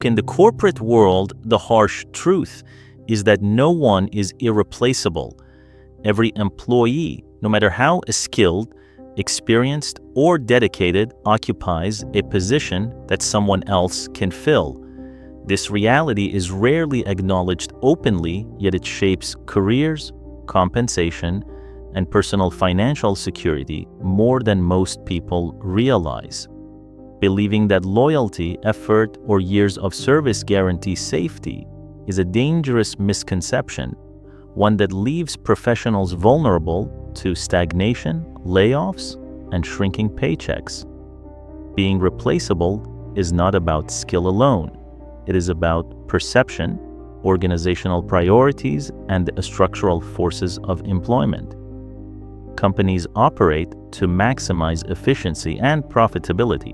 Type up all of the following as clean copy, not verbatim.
In the corporate world, the harsh truth is that no one is irreplaceable. Every employee, no matter how skilled, experienced, or dedicated, occupies a position that someone else can fill. This reality is rarely acknowledged openly, yet it shapes careers, compensation, and personal financial security more than most people realize. Believing that loyalty, effort, or years of service guarantee safety is a dangerous misconception, one that leaves professionals vulnerable to stagnation, layoffs, and shrinking paychecks. Being replaceable is not about skill alone. It is about perception, organizational priorities, and the structural forces of employment. Companies operate to maximize efficiency and profitability,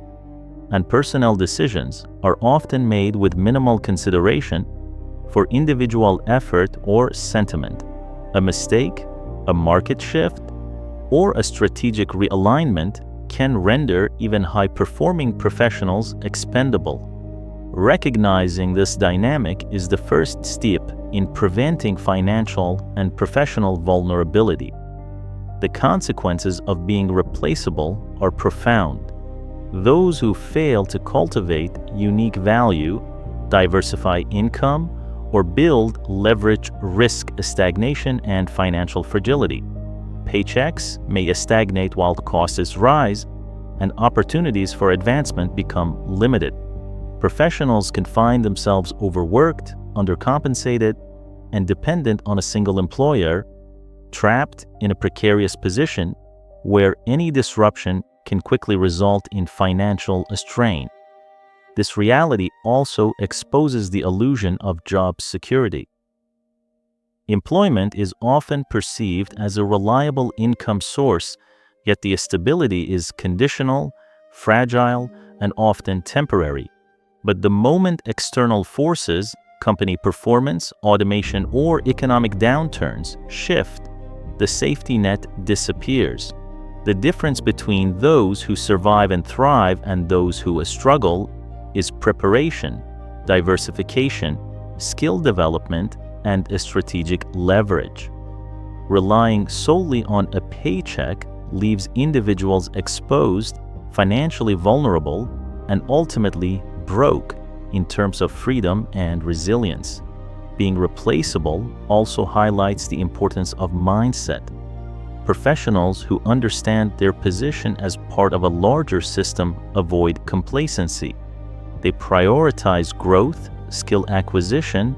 and personnel decisions are often made with minimal consideration for individual effort or sentiment. A mistake, a market shift, or a strategic realignment can render even high-performing professionals expendable. Recognizing this dynamic is the first step in preventing financial and professional vulnerability. The consequences of being replaceable are profound. Those who fail to cultivate unique value, diversify income, or build leverage risk stagnation and financial fragility. Paychecks may stagnate while costs rise, and opportunities for advancement become limited. Professionals can find themselves overworked, undercompensated, and dependent on a single employer, trapped in a precarious position where any disruption can quickly result in financial strain. This reality also exposes the illusion of job security. Employment is often perceived as a reliable income source, yet the stability is conditional, fragile, and often temporary. But the moment external forces, company performance, automation, or economic downturns shift, the safety net disappears. The difference between those who survive and thrive and those who struggle is preparation, diversification, skill development, and strategic leverage. Relying solely on a paycheck leaves individuals exposed, financially vulnerable, and ultimately broke in terms of freedom and resilience. Being replaceable also highlights the importance of mindset. Professionals who understand their position as part of a larger system avoid complacency. They prioritize growth, skill acquisition,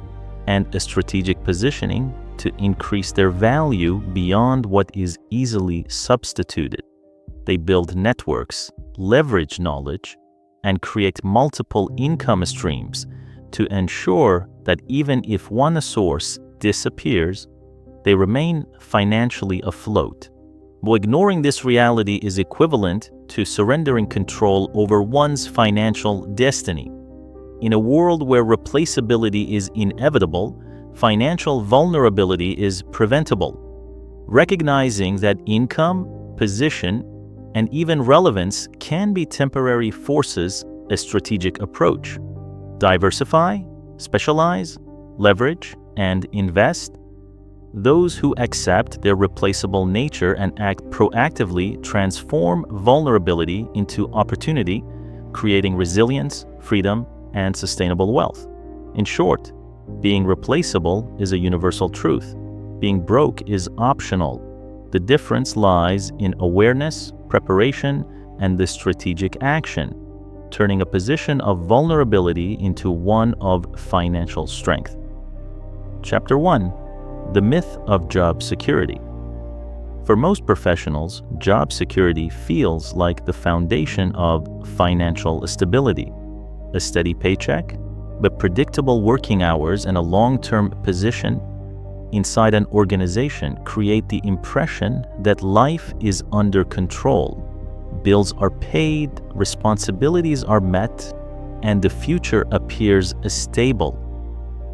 and strategic positioning to increase their value beyond what is easily substituted. They build networks, leverage knowledge, and create multiple income streams to ensure that even if one source disappears, they remain financially afloat. But ignoring this reality is equivalent to surrendering control over one's financial destiny. In a world where replaceability is inevitable, financial vulnerability is preventable. Recognizing that income, position, and even relevance can be temporary forces a strategic approach. Diversify, specialize, leverage, and invest. Those who accept their replaceable nature and act proactively transform vulnerability into opportunity, creating resilience, freedom, and sustainable wealth. In short, being replaceable is a universal truth. Being broke is optional. The difference lies in awareness, preparation, and the strategic action, turning a position of vulnerability into one of financial strength. Chapter 1. The myth of job security. For most professionals, job security feels like the foundation of financial stability. A steady paycheck, but predictable working hours and a long-term position inside an organization create the impression that life is under control. Bills are paid, responsibilities are met, and the future appears stable.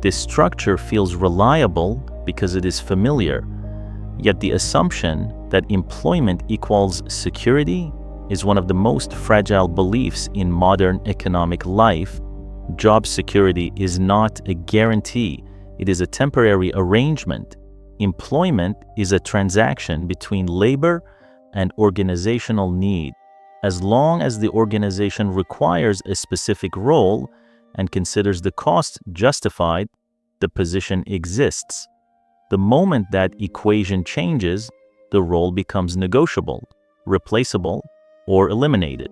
This structure feels reliable because it is familiar, yet the assumption that employment equals security is one of the most fragile beliefs in modern economic life, Job security is not a guarantee, it is a temporary arrangement. Employment is a transaction between labor and organizational need. As long as the organization requires a specific role and considers the cost justified, the position exists. The moment that equation changes, the role becomes negotiable, replaceable, or eliminated.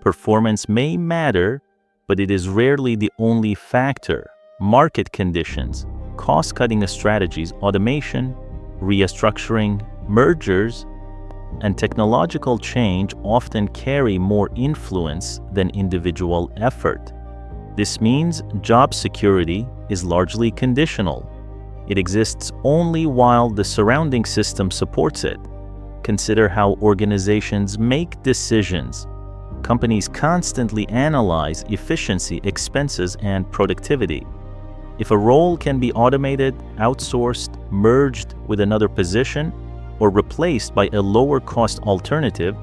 Performance may matter, but it is rarely the only factor. Market conditions, cost-cutting strategies, automation, restructuring, mergers, and technological change often carry more influence than individual effort. This means job security is largely conditional. It exists only while the surrounding system supports it. Consider how organizations make decisions. Companies constantly analyze efficiency, expenses, and productivity. If a role can be automated, outsourced, merged with another position, or replaced by a lower-cost alternative,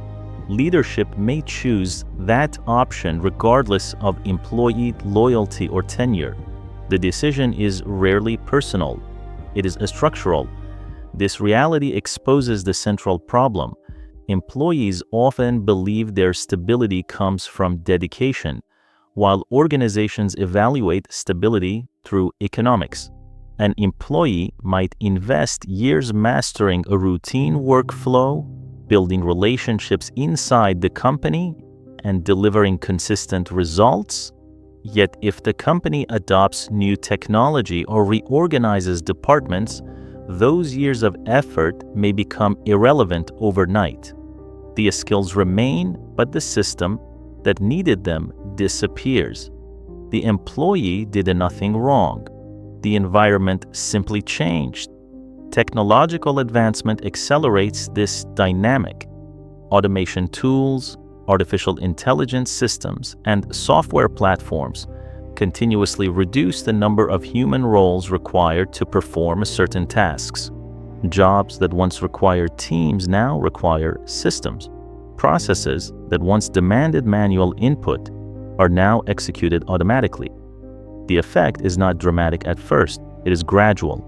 leadership may choose that option regardless of employee loyalty or tenure. The decision is rarely personal. It is structural. This reality exposes the central problem. Employees often believe their stability comes from dedication, while organizations evaluate stability through economics. An employee might invest years mastering a routine workflow, building relationships inside the company, and delivering consistent results. Yet if the company adopts new technology or reorganizes departments, those years of effort may become irrelevant overnight. The skills remain, but the system that needed them disappears. The employee did nothing wrong. The environment simply changed. Technological advancement accelerates this dynamic. Automation tools, artificial intelligence systems, and software platforms continuously reduce the number of human roles required to perform certain tasks. Jobs that once required teams now require systems. Processes that once demanded manual input are now executed automatically. The effect is not dramatic at first, it is gradual.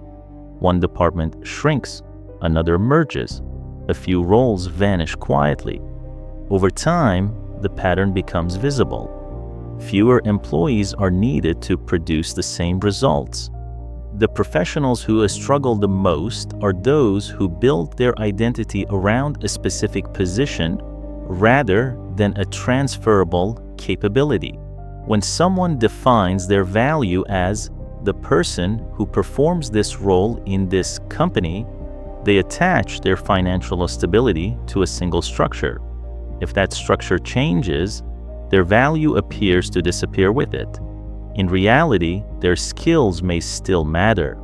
One department shrinks, another merges. A few roles vanish quietly. Over time, the pattern becomes visible. Fewer employees are needed to produce the same results. The professionals who struggle the most are those who build their identity around a specific position rather than a transferable capability. When someone defines their value as the person who performs this role in this company, they attach their financial stability to a single structure. If that structure changes, their value appears to disappear with it. In reality, their skills may still matter,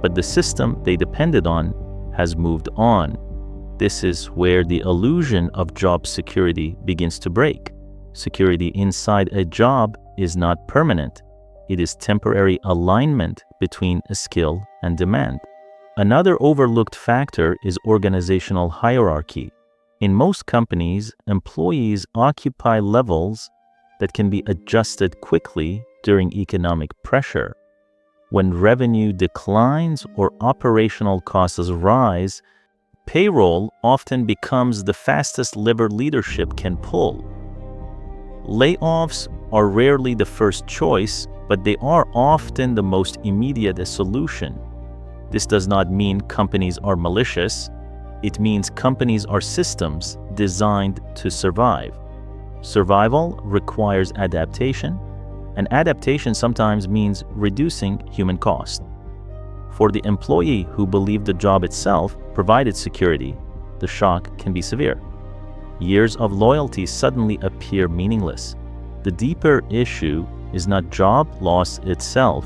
but the system they depended on has moved on. This is where the illusion of job security begins to break. Security inside a job is not permanent. It is temporary alignment between a skill and demand. Another overlooked factor is organizational hierarchy. In most companies, employees occupy levels that can be adjusted quickly during economic pressure. When revenue declines or operational costs rise, payroll often becomes the fastest lever leadership can pull. Layoffs are rarely the first choice, but they are often the most immediate solution. This does not mean companies are malicious. It means companies are systems designed to survive. Survival requires adaptation, and adaptation sometimes means reducing human cost. For the employee who believed the job itself provided security, the shock can be severe. Years of loyalty suddenly appear meaningless. The deeper issue is not job loss itself.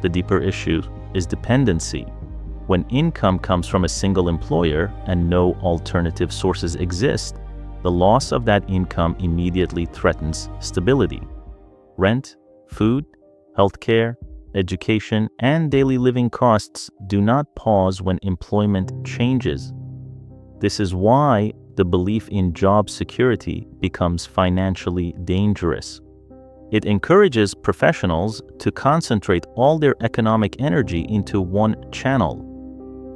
The deeper issue is dependency. When income comes from a single employer and no alternative sources exist, the loss of that income immediately threatens stability. Rent, food, healthcare, education, and daily living costs do not pause when employment changes. This is why the belief in job security becomes financially dangerous. It encourages professionals to concentrate all their economic energy into one channel.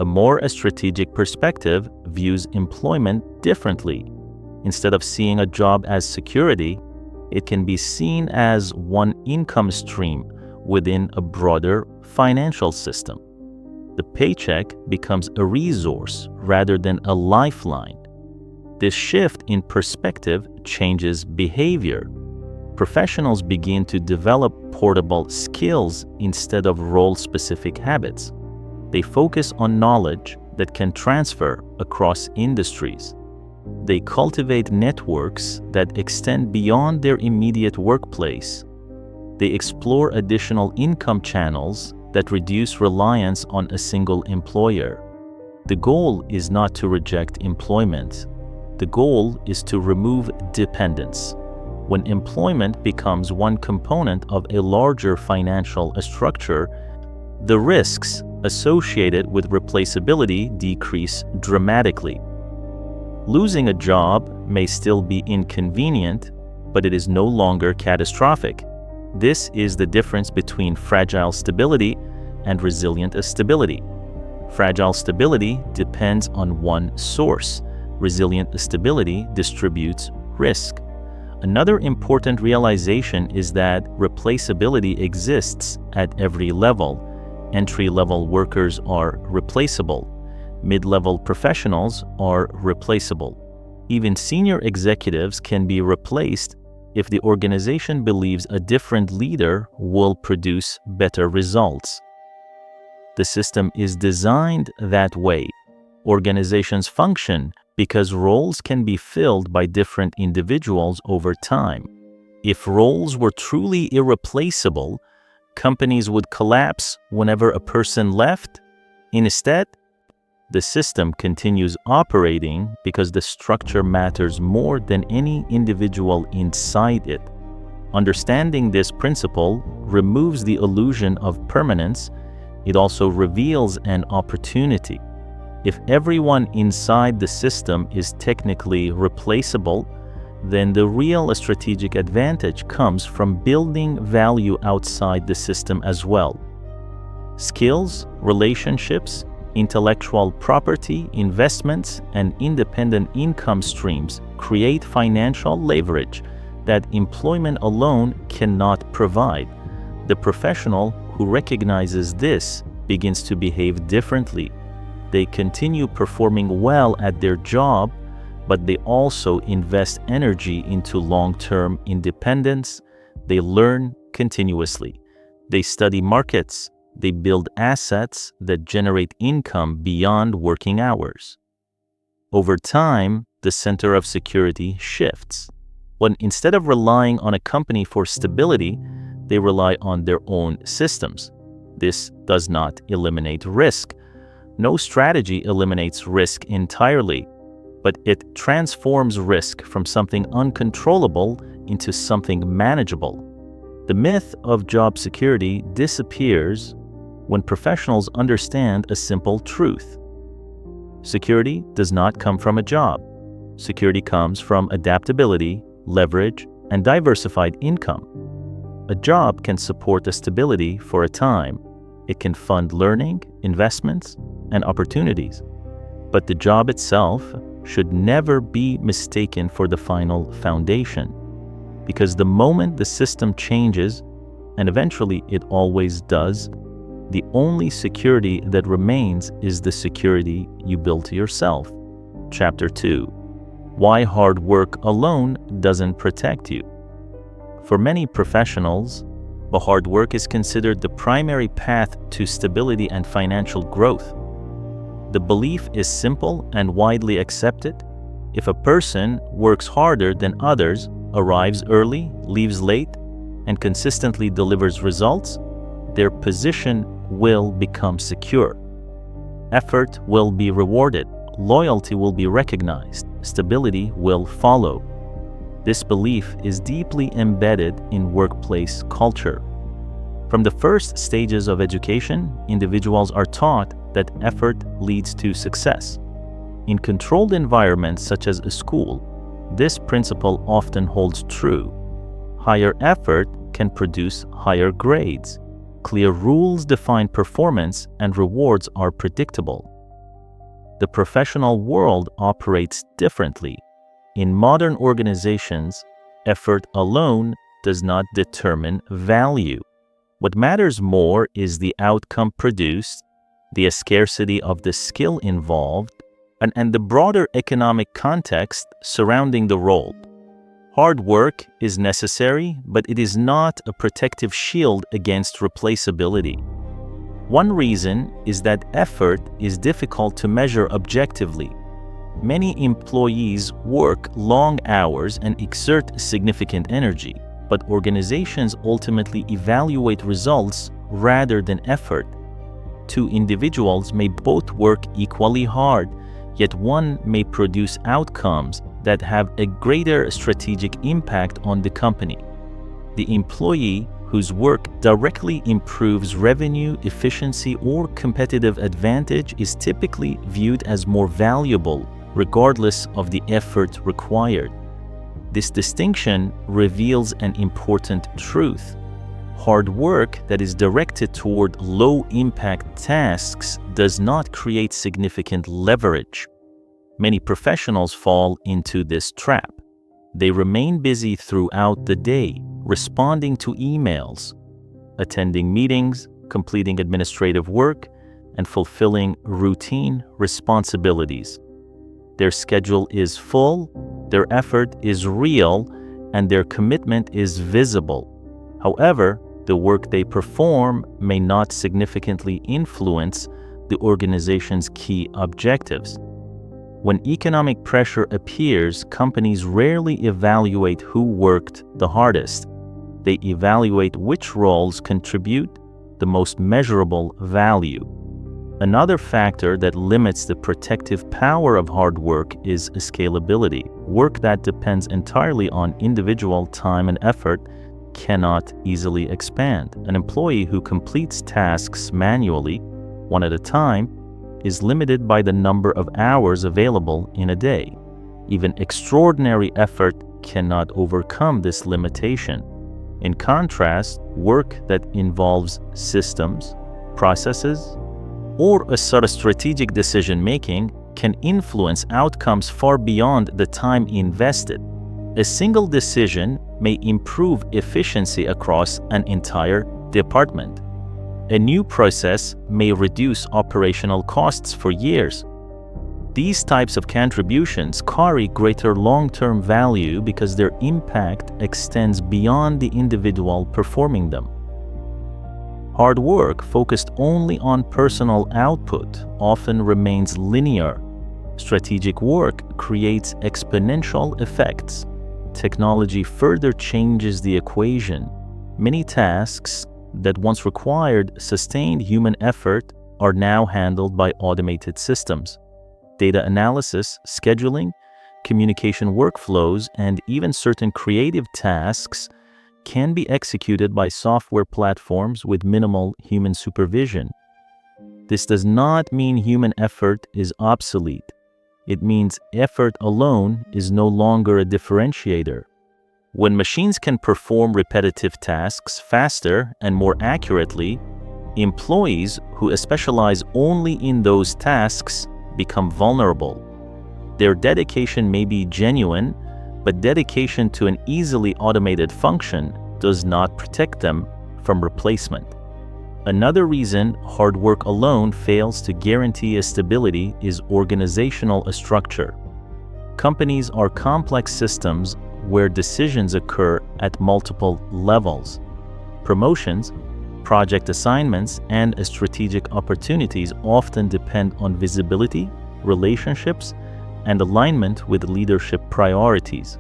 A more strategic perspective views employment differently. Instead of seeing a job as security, it can be seen as one income stream within a broader financial system. The paycheck becomes a resource rather than a lifeline. This shift in perspective changes behavior. Professionals begin to develop portable skills instead of role-specific habits. They focus on knowledge that can transfer across industries. They cultivate networks that extend beyond their immediate workplace. They explore additional income channels that reduce reliance on a single employer. The goal is not to reject employment. The goal is to remove dependence. When employment becomes one component of a larger financial structure, the risks associated with replaceability decrease dramatically. Losing a job may still be inconvenient, but it is no longer catastrophic. This is the difference between fragile stability and resilient stability. Fragile stability depends on one source. Resilient stability distributes risk. Another important realization is that replaceability exists at every level. Entry-level workers are replaceable. Mid-level professionals are replaceable. Even senior executives can be replaced if the organization believes a different leader will produce better results. The system is designed that way. Organizations function because roles can be filled by different individuals over time. If roles were truly irreplaceable, companies would collapse whenever a person left. Instead, the system continues operating because the structure matters more than any individual inside it. Understanding this principle removes the illusion of permanence. It also reveals an opportunity. If everyone inside the system is technically replaceable, then the real strategic advantage comes from building value outside the system as well. Skills, relationships, intellectual property, investments, and independent income streams create financial leverage that employment alone cannot provide. The professional who recognizes this begins to behave differently. They continue performing well at their job, but they also invest energy into long-term independence. They learn continuously. They study markets. They build assets that generate income beyond working hours. Over time, the center of security shifts. When instead of relying on a company for stability, they rely on their own systems. This does not eliminate risk. No strategy eliminates risk entirely, but it transforms risk from something uncontrollable into something manageable. The myth of job security disappears when professionals understand a simple truth. Security does not come from a job. Security comes from adaptability, leverage, and diversified income. A job can support a stability for a time. It can fund learning, investments, and opportunities. But the job itself should never be mistaken for the final foundation, because the moment the system changes, and eventually it always does, the only security that remains is the security you built yourself. Chapter 2. Why hard work alone doesn't protect you. For many professionals, the hard work is considered the primary path to stability and financial growth. The belief is simple and widely accepted. If a person works harder than others, arrives early, leaves late, and consistently delivers results, their position will become secure. Effort will be rewarded, loyalty will be recognized, stability will follow. This belief is deeply embedded in workplace culture. From the first stages of education, individuals are taught that effort leads to success. In controlled environments such as a school, this principle often holds true. Higher effort can produce higher grades. Clear rules define performance, and rewards are predictable. The professional world operates differently. In modern organizations, effort alone does not determine value. What matters more is the outcome produced, the scarcity of the skill involved, and the broader economic context surrounding the role. Hard work is necessary, but it is not a protective shield against replaceability. One reason is that effort is difficult to measure objectively. Many employees work long hours and exert significant energy, but organizations ultimately evaluate results rather than effort. Two individuals may both work equally hard, yet one may produce outcomes that have a greater strategic impact on the company. The employee whose work directly improves revenue, efficiency, or competitive advantage is typically viewed as more valuable, regardless of the effort required. This distinction reveals an important truth. Hard work that is directed toward low-impact tasks does not create significant leverage. Many professionals fall into this trap. They remain busy throughout the day, responding to emails, attending meetings, completing administrative work, and fulfilling routine responsibilities. Their schedule is full, their effort is real, and their commitment is visible. However, the work they perform may not significantly influence the organization's key objectives. When economic pressure appears, companies rarely evaluate who worked the hardest. They evaluate which roles contribute the most measurable value. Another factor that limits the protective power of hard work is scalability. Work that depends entirely on individual time and effort cannot easily expand. An employee who completes tasks manually, one at a time, is limited by the number of hours available in a day. Even extraordinary effort cannot overcome this limitation. In contrast, work that involves systems, processes, or a sort of strategic decision-making can influence outcomes far beyond the time invested. A single decision may improve efficiency across an entire department. A new process may reduce operational costs for years. These types of contributions carry greater long-term value because their impact extends beyond the individual performing them. Hard work focused only on personal output often remains linear. Strategic work creates exponential effects. Technology further changes the equation. Many tasks that once required sustained human effort are now handled by automated systems. Data analysis, scheduling, communication workflows, and even certain creative tasks can be executed by software platforms with minimal human supervision. This does not mean human effort is obsolete. It means effort alone is no longer a differentiator. When machines can perform repetitive tasks faster and more accurately, employees who specialize only in those tasks become vulnerable. Their dedication may be genuine, but dedication to an easily automated function does not protect them from replacement. Another reason hard work alone fails to guarantee a stability is organizational structure. Companies are complex systems where decisions occur at multiple levels. Promotions, project assignments, and strategic opportunities often depend on visibility, relationships, and alignment with leadership priorities.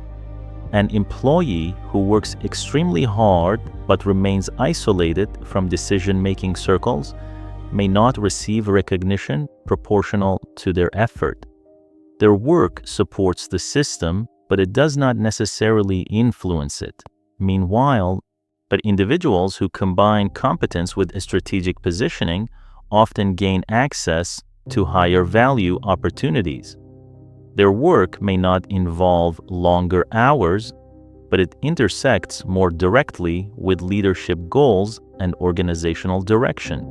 An employee who works extremely hard but remains isolated from decision-making circles may not receive recognition proportional to their effort. Their work supports the system, but it does not necessarily influence it. Meanwhile, individuals who combine competence with strategic positioning often gain access to higher value opportunities. Their work may not involve longer hours, but it intersects more directly with leadership goals and organizational direction.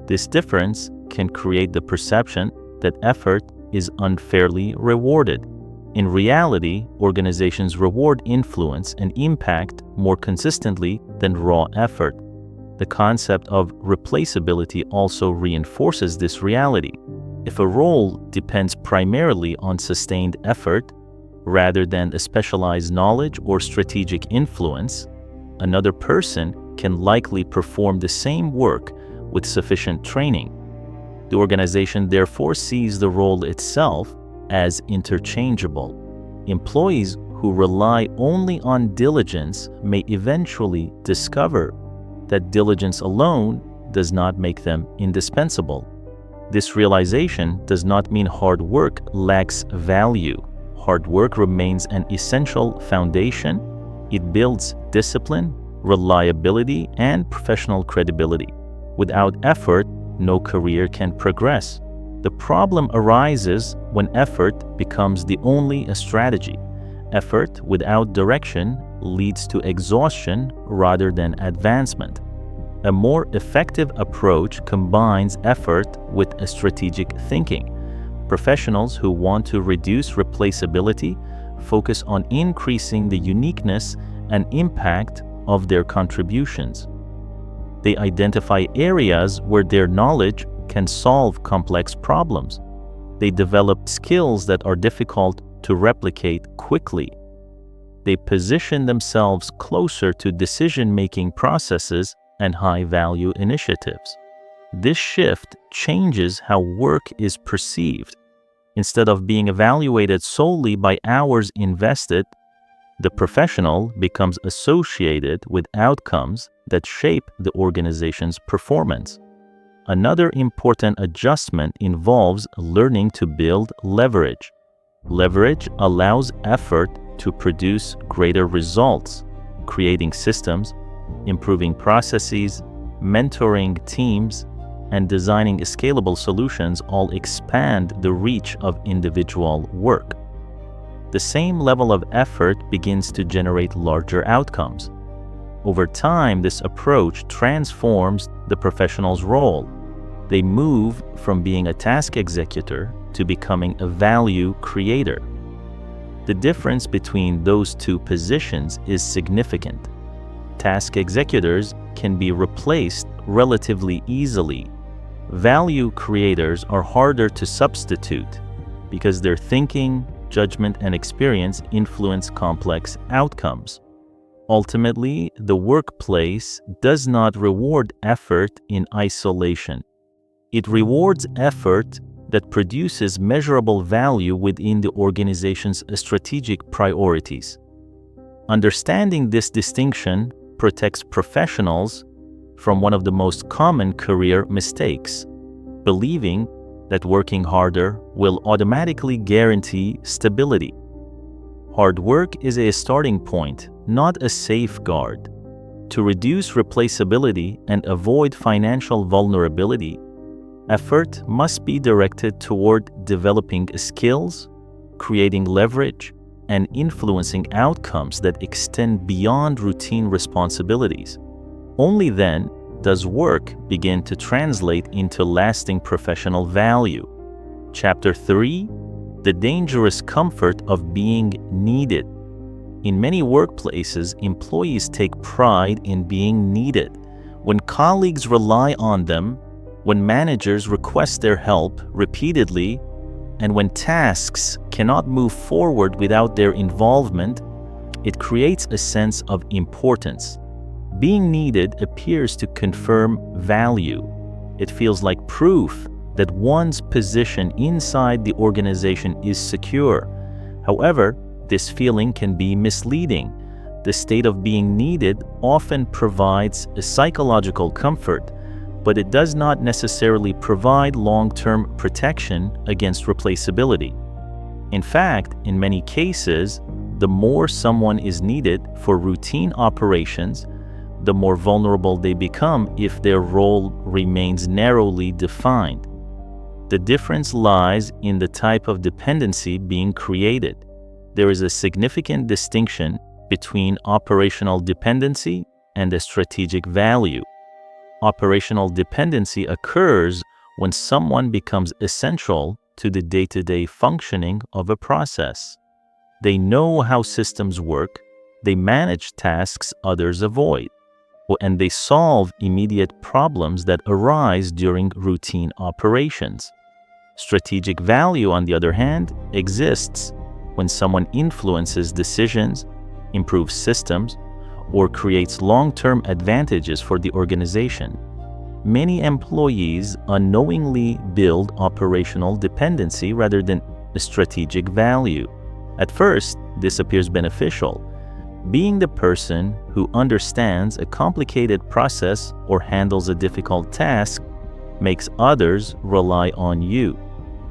This difference can create the perception that effort is unfairly rewarded. In reality, organizations reward influence and impact more consistently than raw effort. The concept of replaceability also reinforces this reality. If a role depends primarily on sustained effort, rather than a specialized knowledge or strategic influence, another person can likely perform the same work with sufficient training. The organization therefore sees the role itself as interchangeable. Employees who rely only on diligence may eventually discover that diligence alone does not make them indispensable. This realization does not mean hard work lacks value. Hard work remains an essential foundation. It builds discipline, reliability, and professional credibility. Without effort, no career can progress. The problem arises when effort becomes the only strategy. Effort without direction leads to exhaustion rather than advancement. A more effective approach combines effort with strategic thinking. Professionals who want to reduce replaceability focus on increasing the uniqueness and impact of their contributions. They identify areas where their knowledge can solve complex problems. They develop skills that are difficult to replicate quickly. They position themselves closer to decision-making processes and high-value initiatives. This shift changes how work is perceived. Instead of being evaluated solely by hours invested, the professional becomes associated with outcomes that shape the organization's performance. Another important adjustment involves learning to build leverage. Leverage allows effort to produce greater results. Creating systems, improving processes, mentoring teams, and designing scalable solutions all expand the reach of individual work. The same level of effort begins to generate larger outcomes. Over time, this approach transforms the professional's role. They move from being a task executor to becoming a value creator. The difference between those two positions is significant. Task executors can be replaced relatively easily. Value creators are harder to substitute because their thinking, judgment, and experience influence complex outcomes. Ultimately, the workplace does not reward effort in isolation. It rewards effort that produces measurable value within the organization's strategic priorities. Understanding this distinction protects professionals from one of the most common career mistakes, believing that working harder will automatically guarantee stability. Hard work is a starting point, not a safeguard. To reduce replaceability and avoid financial vulnerability, effort must be directed toward developing skills, creating leverage, and influencing outcomes that extend beyond routine responsibilities. Only then does work begin to translate into lasting professional value. Chapter 3: The Dangerous Comfort of Being Needed. In many workplaces, employees take pride in being needed. When colleagues rely on them, when managers request their help repeatedly, and when tasks cannot move forward without their involvement, it creates a sense of importance. Being needed appears to confirm value. It feels like proof that one's position inside the organization is secure. However, this feeling can be misleading. The state of being needed often provides a psychological comfort, but it does not necessarily provide long-term protection against replaceability. In fact, in many cases, the more someone is needed for routine operations, the more vulnerable they become if their role remains narrowly defined. The difference lies in the type of dependency being created. There is a significant distinction between operational dependency and a strategic value. Operational dependency occurs when someone becomes essential to the day-to-day functioning of a process. They know how systems work, they manage tasks others avoid, and they solve immediate problems that arise during routine operations. Strategic value, on the other hand, exists when someone influences decisions, improves systems, or creates long-term advantages for the organization. Many employees unknowingly build operational dependency rather than strategic value. At first, this appears beneficial. Being the person who understands a complicated process or handles a difficult task makes others rely on you.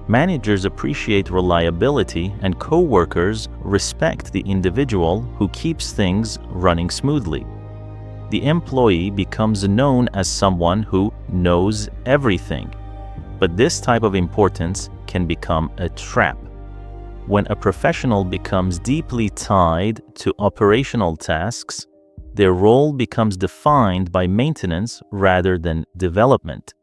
Managers appreciate reliability, and co-workers respect the individual who keeps things running smoothly. The employee becomes known as someone who knows everything. But this type of importance can become a trap. When a professional becomes deeply tied to operational tasks, their role becomes defined by maintenance rather than development.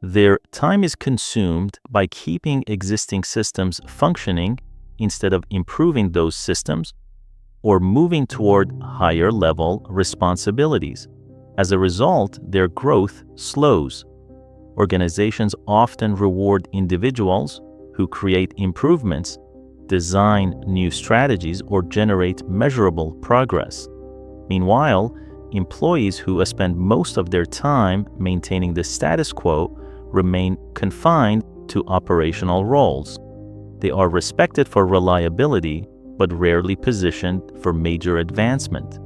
Their time is consumed by keeping existing systems functioning instead of improving those systems or moving toward higher-level responsibilities. As a result, their growth slows. Organizations often reward individuals who create improvements, design new strategies, or generate measurable progress. Meanwhile, employees who spend most of their time maintaining the status quo remain confined to operational roles. They are respected for reliability, but rarely positioned for major advancement.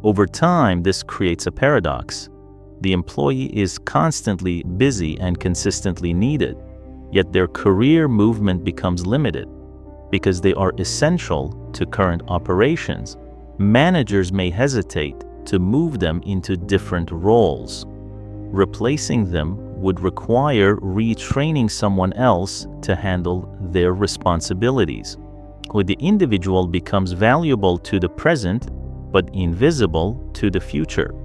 Over time, this creates a paradox. The employee is constantly busy and consistently needed, yet their career movement becomes limited. Because they are essential to current operations, managers may hesitate to move them into different roles. Replacing them would require retraining someone else to handle their responsibilities. The individual becomes valuable to the present, but invisible to the future.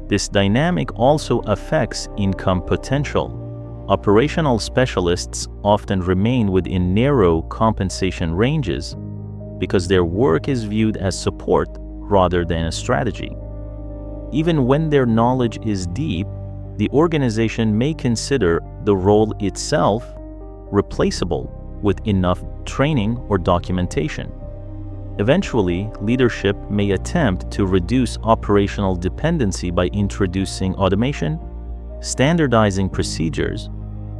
This dynamic also affects income potential. Operational specialists often remain within narrow compensation ranges because their work is viewed as support rather than a strategy. Even when their knowledge is deep, the organization may consider the role itself replaceable with enough training or documentation. Eventually, leadership may attempt to reduce operational dependency by introducing automation, standardizing procedures,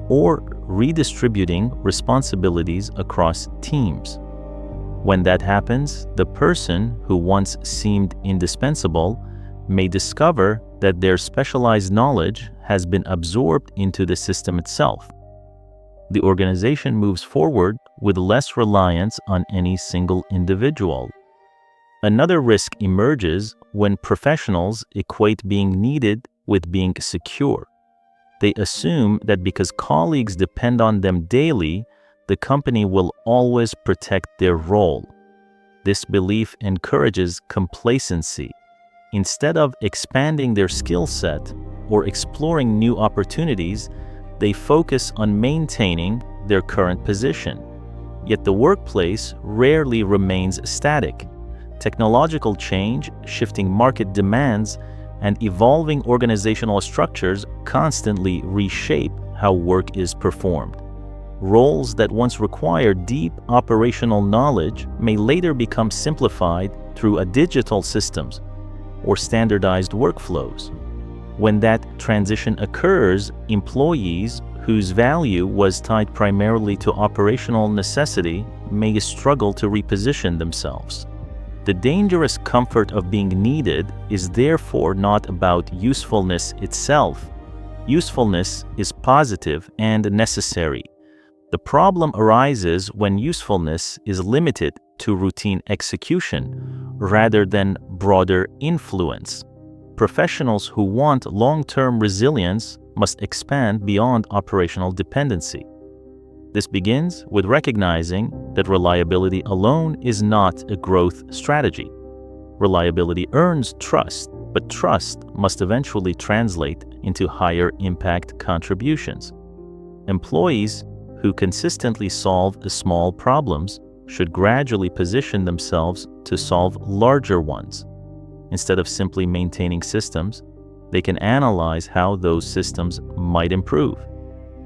or redistributing responsibilities across teams. When that happens, the person who once seemed indispensable may discover that their specialized knowledge has been absorbed into the system itself. The organization moves forward with less reliance on any single individual. Another risk emerges when professionals equate being needed with being secure. They assume that because colleagues depend on them daily, the company will always protect their role. This belief encourages complacency. Instead of expanding their skill set or exploring new opportunities, they focus on maintaining their current position. Yet the workplace rarely remains static. Technological change, shifting market demands, and evolving organizational structures constantly reshape how work is performed. Roles that once required deep operational knowledge may later become simplified through digital systems or standardized workflows. When that transition occurs, employees whose value was tied primarily to operational necessity may struggle to reposition themselves. The dangerous comfort of being needed is therefore not about usefulness itself. Usefulness is positive and necessary. The problem arises when usefulness is limited to routine execution rather than broader influence. Professionals who want long-term resilience must expand beyond operational dependency. This begins with recognizing that reliability alone is not a growth strategy. Reliability earns trust, but trust must eventually translate into higher impact contributions. Employees who consistently solve small problems should gradually position themselves to solve larger ones. Instead of simply maintaining systems, they can analyze how those systems might improve.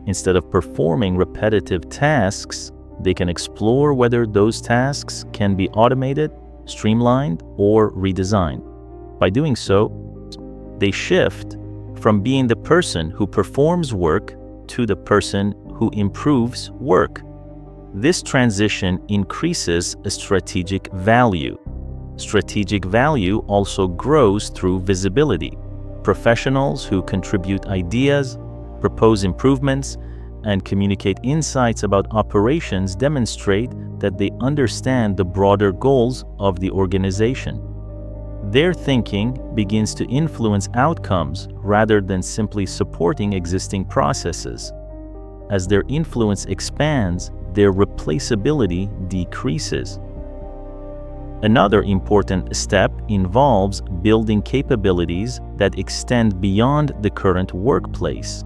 Instead of performing repetitive tasks, they can explore whether those tasks can be automated, streamlined, or redesigned. By doing so, they shift from being the person who performs work to the person who improves work. This transition increases strategic value. Strategic value also grows through visibility. Professionals who contribute ideas, propose improvements, and communicate insights about operations demonstrate that they understand the broader goals of the organization. Their thinking begins to influence outcomes rather than simply supporting existing processes. As their influence expands, their replaceability decreases. Another important step involves building capabilities that extend beyond the current workplace.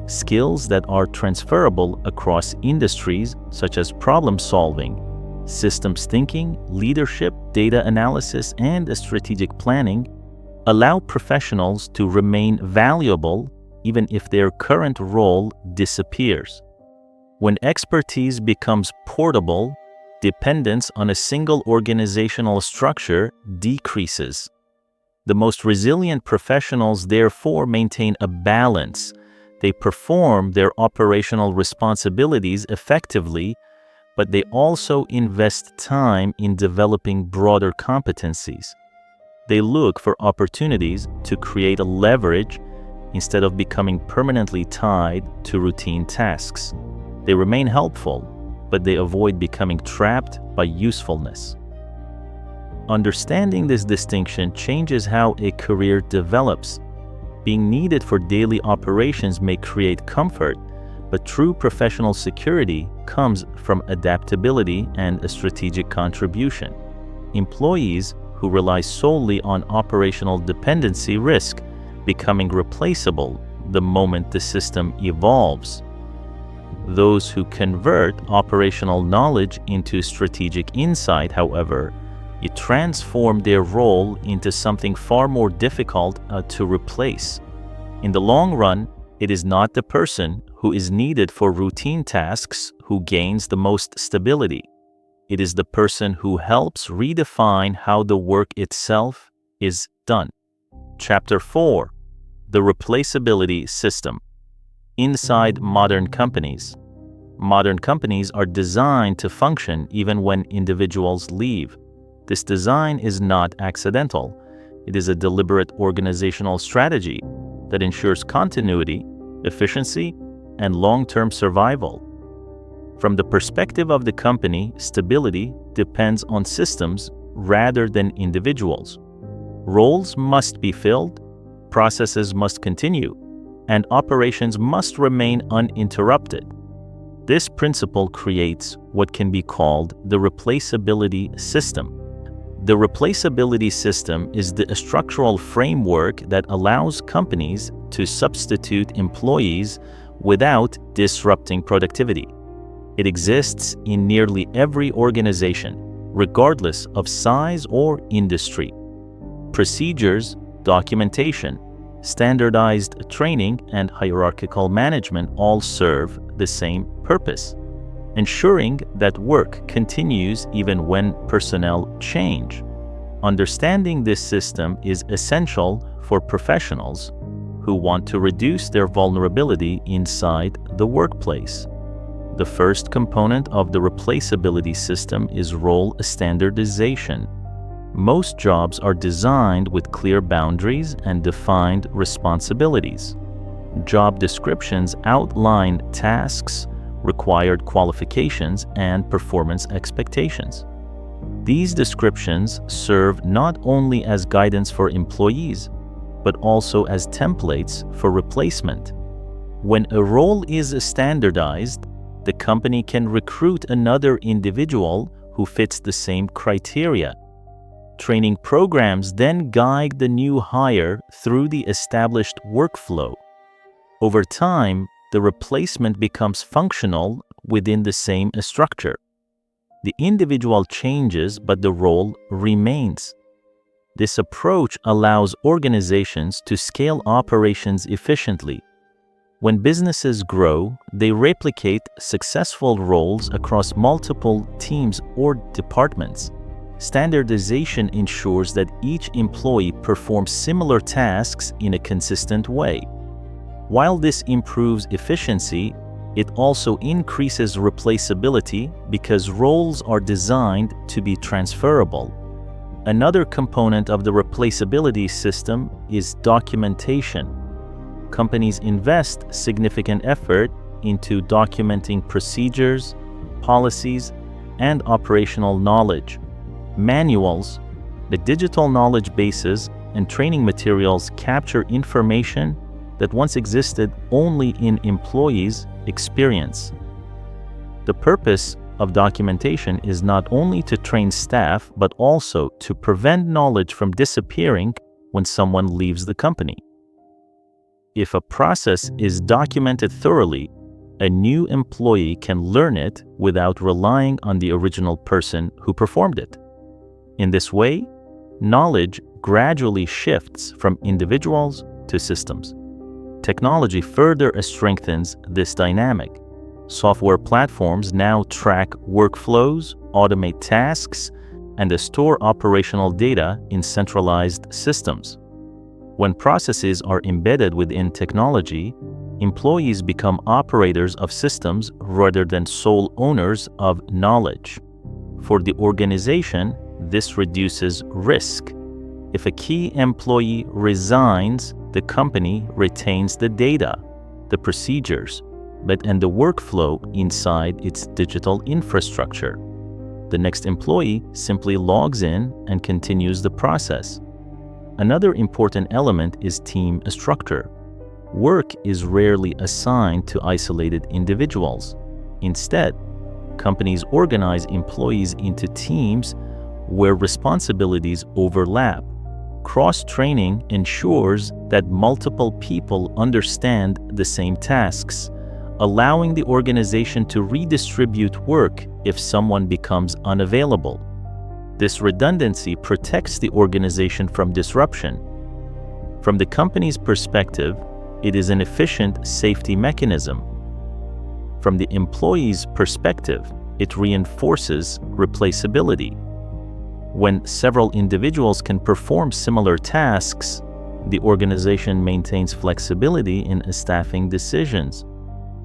Skills that are transferable across industries such as problem solving, systems thinking, leadership, data analysis, and strategic planning allow professionals to remain valuable even if their current role disappears. When expertise becomes portable, dependence on a single organizational structure decreases. The most resilient professionals therefore maintain a balance. They perform their operational responsibilities effectively, but they also invest time in developing broader competencies. They look for opportunities to create a leverage instead of becoming permanently tied to routine tasks. They remain helpful, but they avoid becoming trapped by usefulness. Understanding this distinction changes how a career develops. Being needed for daily operations may create comfort, but true professional security comes from adaptability and a strategic contribution. Employees who rely solely on operational dependency risk becoming replaceable the moment the system evolves. Those who convert operational knowledge into strategic insight, however, it transforms their role into something far more difficult to replace. In the long run, it is not the person who is needed for routine tasks who gains the most stability. It is the person who helps redefine how the work itself is done. Chapter 4: The Replaceability System. Inside modern companies. Modern companies are designed to function even when individuals leave. This design is not accidental. It is a deliberate organizational strategy that ensures continuity, efficiency, and long-term survival. From the perspective of the company, stability depends on systems rather than individuals. Roles must be filled, processes must continue, and operations must remain uninterrupted. This principle creates what can be called the replaceability system. The replaceability system is the structural framework that allows companies to substitute employees without disrupting productivity. It exists in nearly every organization, regardless of size or industry. Procedures, documentation, standardized training, and hierarchical management all serve the same purpose, ensuring that work continues even when personnel change. Understanding this system is essential for professionals who want to reduce their vulnerability inside the workplace. The first component of the replaceability system is role standardization. Most jobs are designed with clear boundaries and defined responsibilities. Job descriptions outline tasks, required qualifications, and performance expectations. These descriptions serve not only as guidance for employees, but also as templates for replacement. When a role is standardized, the company can recruit another individual who fits the same criteria. Training programs then guide the new hire through the established workflow. Over time, the replacement becomes functional within the same structure. The individual changes, but the role remains. This approach allows organizations to scale operations efficiently. When businesses grow, they replicate successful roles across multiple teams or departments. Standardization ensures that each employee performs similar tasks in a consistent way. While this improves efficiency, it also increases replaceability because roles are designed to be transferable. Another component of the replaceability system is documentation. Companies invest significant effort into documenting procedures, policies, and operational knowledge. Manuals, the digital knowledge bases, and training materials capture information that once existed only in employees' experience. The purpose of documentation is not only to train staff, but also to prevent knowledge from disappearing when someone leaves the company. If a process is documented thoroughly, a new employee can learn it without relying on the original person who performed it. In this way, knowledge gradually shifts from individuals to systems. Technology further strengthens this dynamic. Software platforms now track workflows, automate tasks, and store operational data in centralized systems. When processes are embedded within technology, employees become operators of systems rather than sole owners of knowledge. For the organization, this reduces risk. If a key employee resigns, the company retains the data, the procedures, and the workflow inside its digital infrastructure. The next employee simply logs in and continues the process. Another important element is team structure. Work is rarely assigned to isolated individuals. Instead, companies organize employees into teams where responsibilities overlap. Cross-training ensures that multiple people understand the same tasks, allowing the organization to redistribute work if someone becomes unavailable. This redundancy protects the organization from disruption. From the company's perspective, it is an efficient safety mechanism. From the employee's perspective, it reinforces replaceability. When several individuals can perform similar tasks, the organization maintains flexibility in staffing decisions.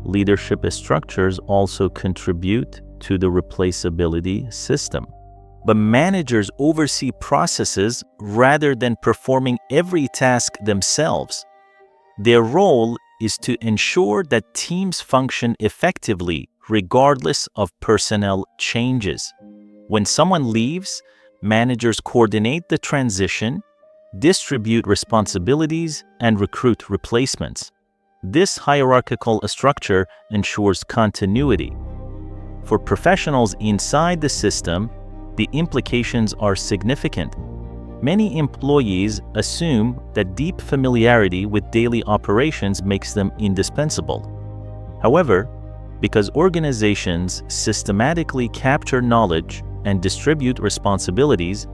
Leadership structures also contribute to the replaceability system. But managers oversee processes rather than performing every task themselves. Their role is to ensure that teams function effectively regardless of personnel changes. When someone leaves, managers coordinate the transition, distribute responsibilities, and recruit replacements. This hierarchical structure ensures continuity. For professionals inside the system, the implications are significant. Many employees assume that deep familiarity with daily operations makes them indispensable. However, because organizations systematically capture knowledge and distribute responsibilities,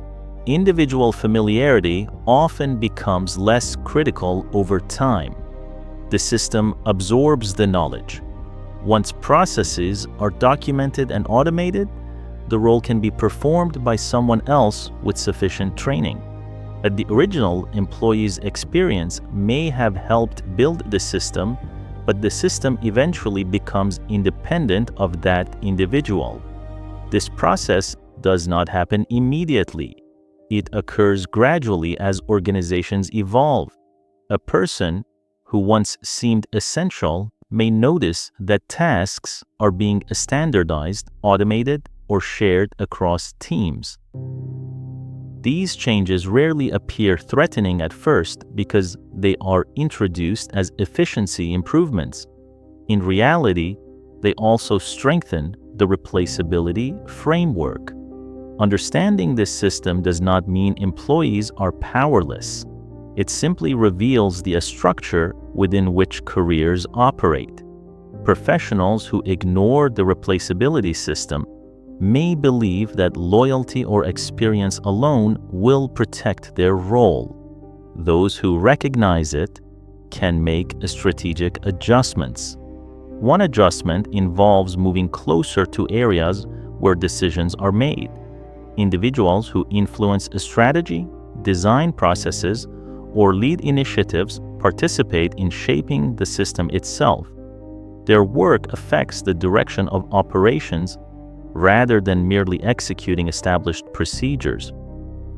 individual familiarity often becomes less critical over time. The system absorbs the knowledge. Once processes are documented and automated, the role can be performed by someone else with sufficient training. But the original employee's experience may have helped build the system, but the system eventually becomes independent of that individual. This process does not happen immediately. It occurs gradually as organizations evolve. A person who once seemed essential may notice that tasks are being standardized, automated, or shared across teams. These changes rarely appear threatening at first because they are introduced as efficiency improvements. In reality, they also strengthen the replaceability framework. Understanding this system does not mean employees are powerless. It simply reveals the structure within which careers operate. Professionals who ignore the replaceability system may believe that loyalty or experience alone will protect their role. Those who recognize it can make strategic adjustments. One adjustment involves moving closer to areas where decisions are made. Individuals who influence a strategy, design processes, or lead initiatives participate in shaping the system itself. Their work affects the direction of operations rather than merely executing established procedures.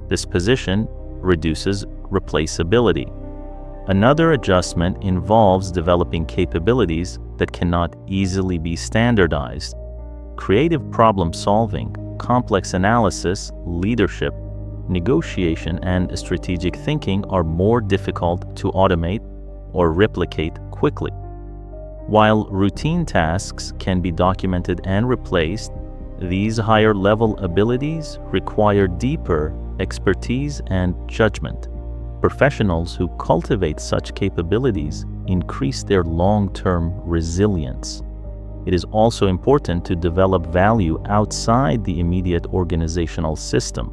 This position reduces replaceability. Another adjustment involves developing capabilities that cannot easily be standardized. Creative problem solving, complex analysis, leadership, negotiation, and strategic thinking are more difficult to automate or replicate quickly. While routine tasks can be documented and replaced, these higher-level abilities require deeper expertise and judgment. Professionals who cultivate such capabilities increase their long-term resilience. It is also important to develop value outside the immediate organizational system.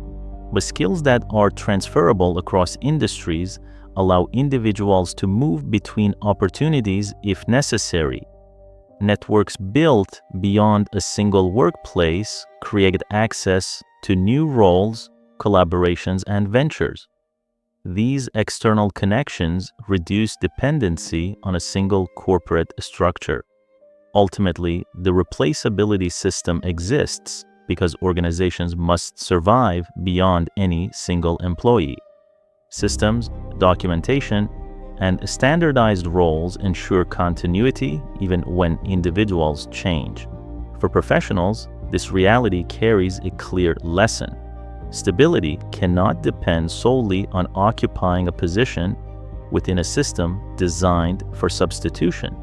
But skills that are transferable across industries allow individuals to move between opportunities if necessary. Networks built beyond a single workplace create access to new roles, collaborations, and ventures. These external connections reduce dependency on a single corporate structure. Ultimately, the replaceability system exists because organizations must survive beyond any single employee. Systems, documentation, and standardized roles ensure continuity even when individuals change. For professionals, this reality carries a clear lesson. Stability cannot depend solely on occupying a position within a system designed for substitution.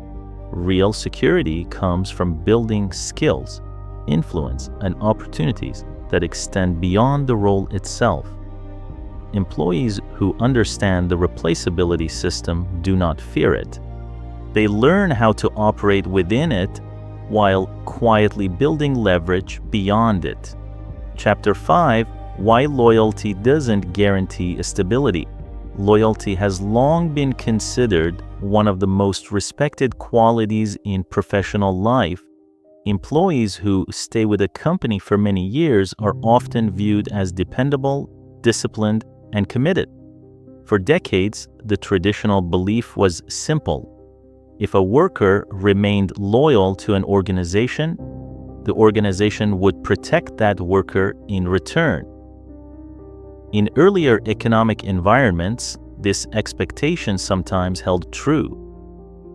Real security comes from building skills, influence, and opportunities that extend beyond the role itself. Employees who understand the replaceability system do not fear it. They learn how to operate within it while quietly building leverage beyond it. Chapter 5: Why Loyalty Doesn't Guarantee Stability. Loyalty has long been considered one of the most respected qualities in professional life. Employees who stay with a company for many years are often viewed as dependable, disciplined, and committed. For decades, the traditional belief was simple. If a worker remained loyal to an organization, the organization would protect that worker in return. In earlier economic environments, this expectation sometimes held true.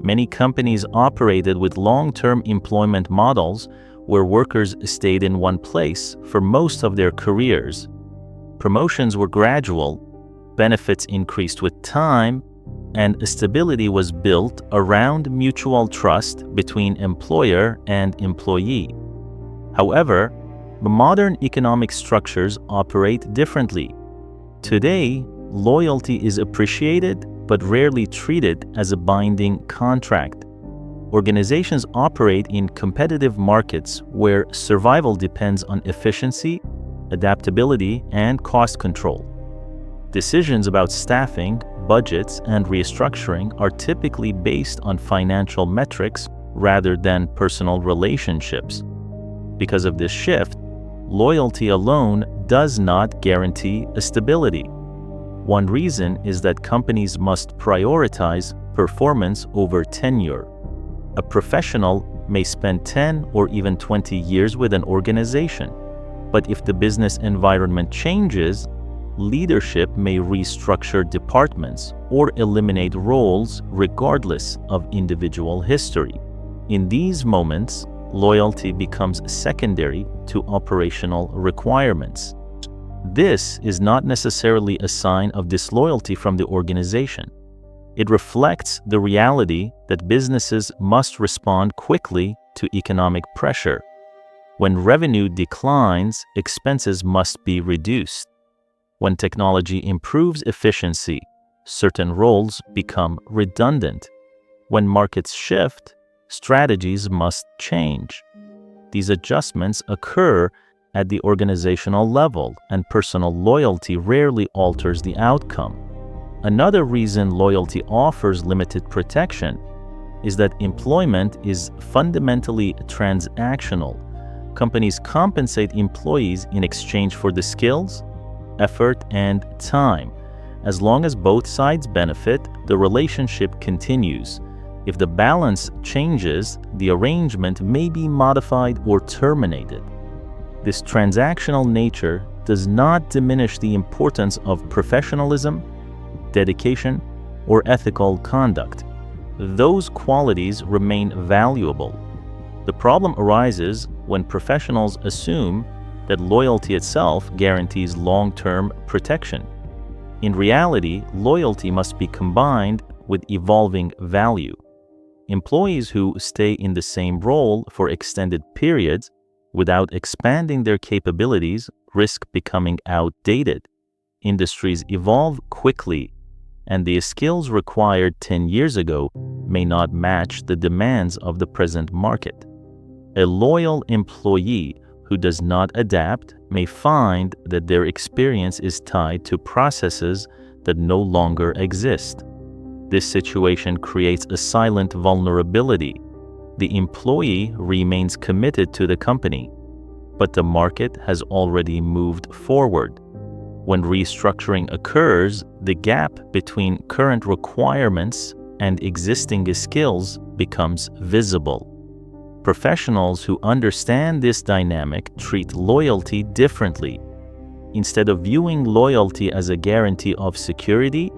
Many companies operated with long-term employment models where workers stayed in one place for most of their careers. Promotions were gradual, benefits increased with time, and stability was built around mutual trust between employer and employee. However, modern economic structures operate differently. Today, loyalty is appreciated but rarely treated as a binding contract. Organizations operate in competitive markets where survival depends on efficiency, adaptability, and cost control. Decisions about staffing, budgets, and restructuring are typically based on financial metrics rather than personal relationships. Because of this shift, loyalty alone does not guarantee stability. One reason is that companies must prioritize performance over tenure. A professional may spend 10 or even 20 years with an organization, but if the business environment changes, leadership may restructure departments or eliminate roles regardless of individual history. In these moments, loyalty becomes secondary to operational requirements. This is not necessarily a sign of disloyalty from the organization. It reflects the reality that businesses must respond quickly to economic pressure. When revenue declines, expenses must be reduced. When technology improves efficiency, certain roles become redundant. When markets shift, strategies must change. These adjustments occur at the organizational level, and personal loyalty rarely alters the outcome. Another reason loyalty offers limited protection is that employment is fundamentally transactional. Companies compensate employees in exchange for the skills, effort, and time. As long as both sides benefit, the relationship continues. If the balance changes, the arrangement may be modified or terminated. This transactional nature does not diminish the importance of professionalism, dedication, or ethical conduct. Those qualities remain valuable. The problem arises when professionals assume that loyalty itself guarantees long-term protection. In reality, loyalty must be combined with evolving value. Employees who stay in the same role for extended periods without expanding their capabilities risk becoming outdated. Industries evolve quickly, and the skills required 10 years ago may not match the demands of the present market. A loyal employee who does not adapt may find that their experience is tied to processes that no longer exist. This situation creates a silent vulnerability. The employee remains committed to the company, but the market has already moved forward. When restructuring occurs, the gap between current requirements and existing skills becomes visible. Professionals who understand this dynamic treat loyalty differently. Instead of viewing loyalty as a guarantee of security,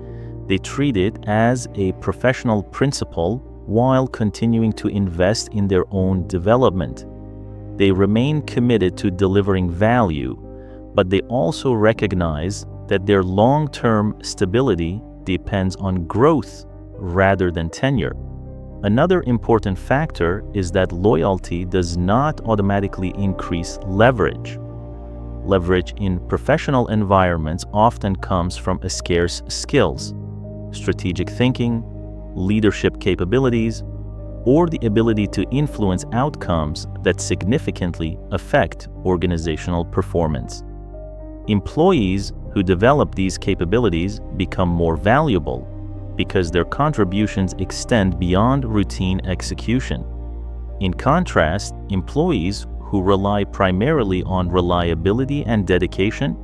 they treat it as a professional principle while continuing to invest in their own development. They remain committed to delivering value, but they also recognize that their long-term stability depends on growth rather than tenure. Another important factor is that loyalty does not automatically increase leverage. Leverage in professional environments often comes from scarce skills, strategic thinking, leadership capabilities, or the ability to influence outcomes that significantly affect organizational performance. Employees who develop these capabilities become more valuable because their contributions extend beyond routine execution. In contrast, employees who rely primarily on reliability and dedication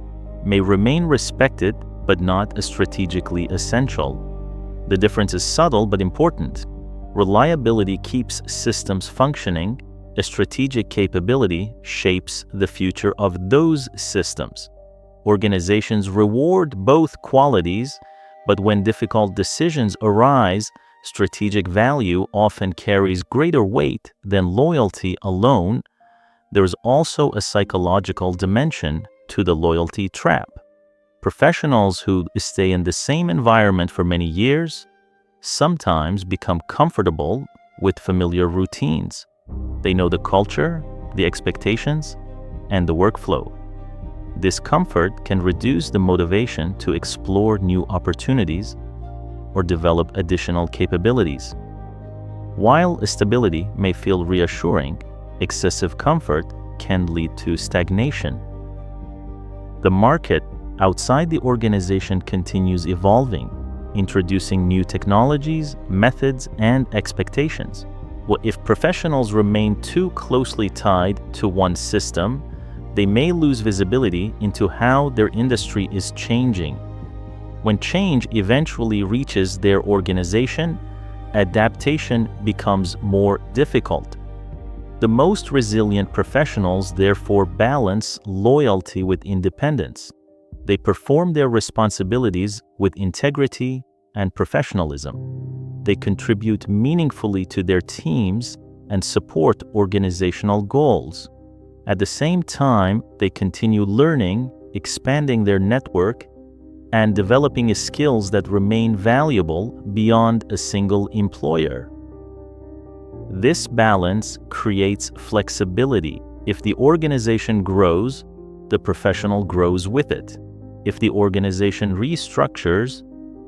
may remain respected but not strategically essential. The difference is subtle but important. Reliability keeps systems functioning. A strategic capability shapes the future of those systems. Organizations reward both qualities, but when difficult decisions arise, strategic value often carries greater weight than loyalty alone. There is also a psychological dimension to the loyalty trap. Professionals who stay in the same environment for many years sometimes become comfortable with familiar routines. They know the culture, the expectations, and the workflow. This comfort can reduce the motivation to explore new opportunities or develop additional capabilities. While stability may feel reassuring, excessive comfort can lead to stagnation. The market outside the organization continues evolving, introducing new technologies, methods, and expectations. If professionals remain too closely tied to one system, they may lose visibility into how their industry is changing. When change eventually reaches their organization, adaptation becomes more difficult. The most resilient professionals therefore balance loyalty with independence. They perform their responsibilities with integrity and professionalism. They contribute meaningfully to their teams and support organizational goals. At the same time, they continue learning, expanding their network, and developing skills that remain valuable beyond a single employer. This balance creates flexibility. If the organization grows, the professional grows with it. If the organization restructures,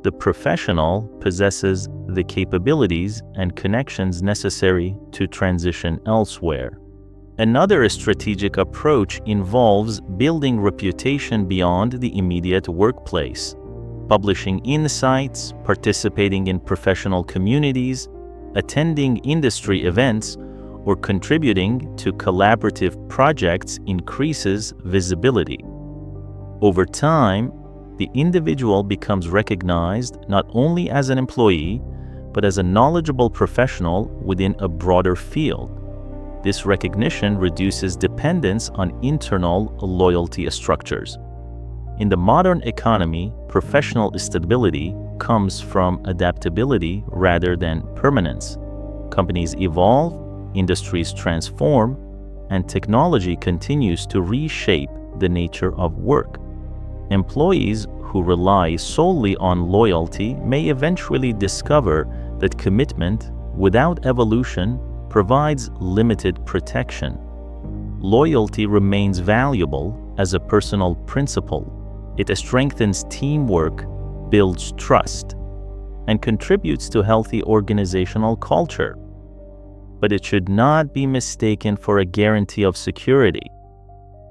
the professional possesses the capabilities and connections necessary to transition elsewhere. Another strategic approach involves building reputation beyond the immediate workplace, publishing insights, participating in professional communities, attending industry events, or contributing to collaborative projects increases visibility. Over time, the individual becomes recognized not only as an employee, but as a knowledgeable professional within a broader field. This recognition reduces dependence on internal loyalty structures. In the modern economy, professional stability comes from adaptability rather than permanence. Companies evolve, industries transform, and technology continues to reshape the nature of work. Employees who rely solely on loyalty may eventually discover that commitment without evolution provides limited protection. Loyalty remains valuable as a personal principle. It strengthens teamwork, builds trust, and contributes to healthy organizational culture. But it should not be mistaken for a guarantee of security.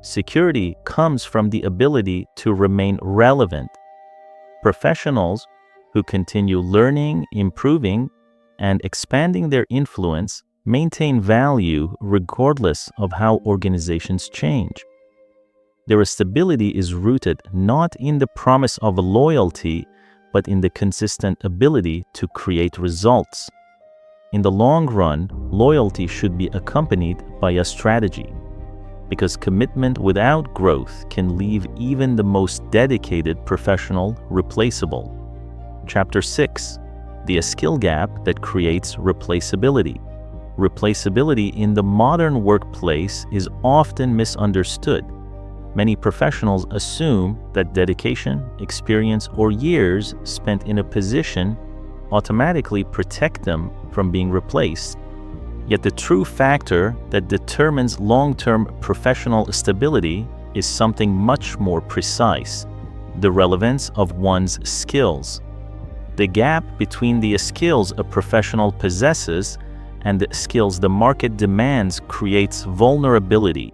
Security comes from the ability to remain relevant. Professionals who continue learning, improving, and expanding their influence maintain value regardless of how organizations change. Their stability is rooted not in the promise of loyalty, but in the consistent ability to create results. In the long run, loyalty should be accompanied by a strategy, because commitment without growth can leave even the most dedicated professional replaceable. Chapter 6: The skill gap that creates replaceability. Replaceability in the modern workplace is often misunderstood. Many professionals assume that dedication, experience, or years spent in a position automatically protect them from being replaced. Yet the true factor that determines long-term professional stability is something much more precise: the relevance of one's skills. The gap between the skills a professional possesses and the skills the market demands creates vulnerability.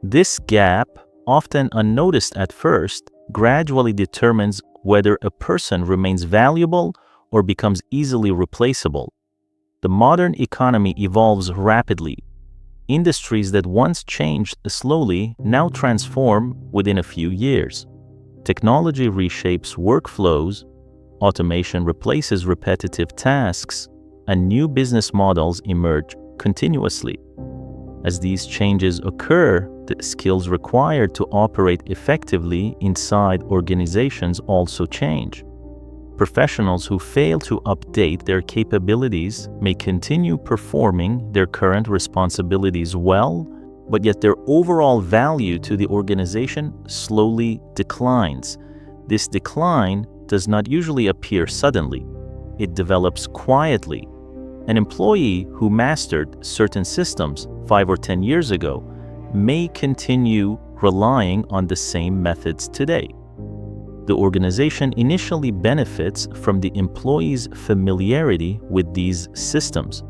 This gap, often unnoticed at first, gradually determines whether a person remains valuable or becomes easily replaceable. The modern economy evolves rapidly. Industries that once changed slowly now transform within a few years. Technology reshapes workflows, automation replaces repetitive tasks, and new business models emerge continuously. As these changes occur, the skills required to operate effectively inside organizations also change. Professionals who fail to update their capabilities may continue performing their current responsibilities well, but yet their overall value to the organization slowly declines. This decline does not usually appear suddenly. It develops quietly. An employee who mastered certain systems 5 or 10 years ago may continue relying on the same methods today. The organization initially benefits from the employee's familiarity with these systems.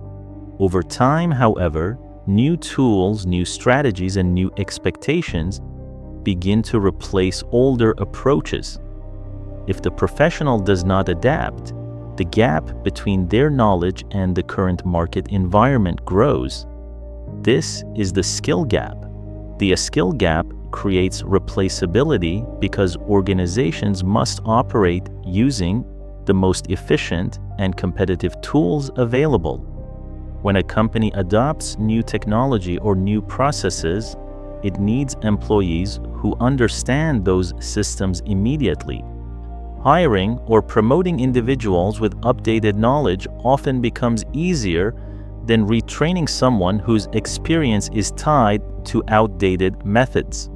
Over time, however, new tools, new strategies, and new expectations begin to replace older approaches. If the professional does not adapt, the gap between their knowledge and the current market environment grows. This is the skill gap. The skill gap creates replaceability because organizations must operate using the most efficient and competitive tools available. When a company adopts new technology or new processes, it needs employees who understand those systems immediately. Hiring or promoting individuals with updated knowledge often becomes easier than retraining someone whose experience is tied to outdated methods.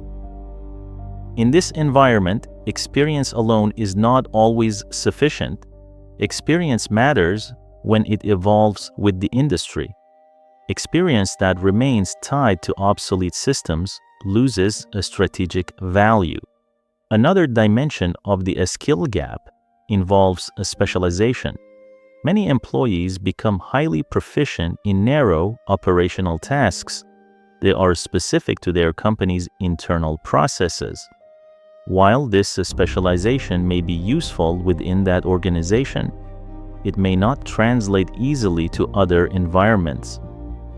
In this environment, experience alone is not always sufficient. Experience matters when it evolves with the industry. Experience that remains tied to obsolete systems loses a strategic value. Another dimension of the skill gap involves a specialization. Many employees become highly proficient in narrow operational tasks. They are specific to their company's internal processes. While this specialization may be useful within that organization, it may not translate easily to other environments.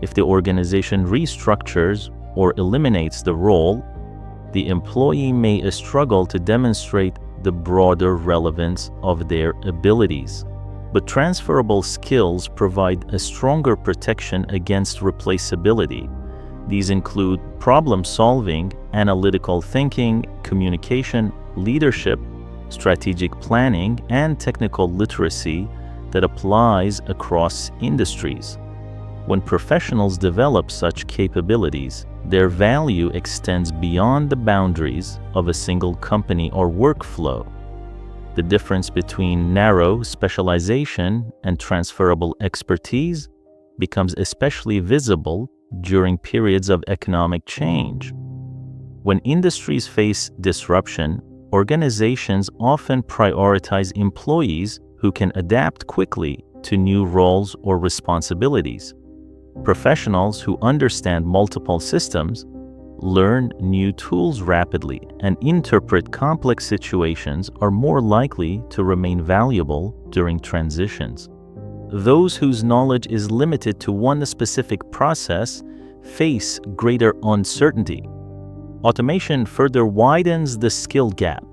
If the organization restructures or eliminates the role, the employee may struggle to demonstrate the broader relevance of their abilities. But transferable skills provide a stronger protection against replaceability. These include problem solving, analytical thinking, communication, leadership, strategic planning, and technical literacy that applies across industries. When professionals develop such capabilities, their value extends beyond the boundaries of a single company or workflow. The difference between narrow specialization and transferable expertise becomes especially visible during periods of economic change. When industries face disruption, organizations often prioritize employees who can adapt quickly to new roles or responsibilities. Professionals who understand multiple systems, learn new tools rapidly, and interpret complex situations are more likely to remain valuable during transitions. Those whose knowledge is limited to one specific process face greater uncertainty. Automation further widens the skill gap.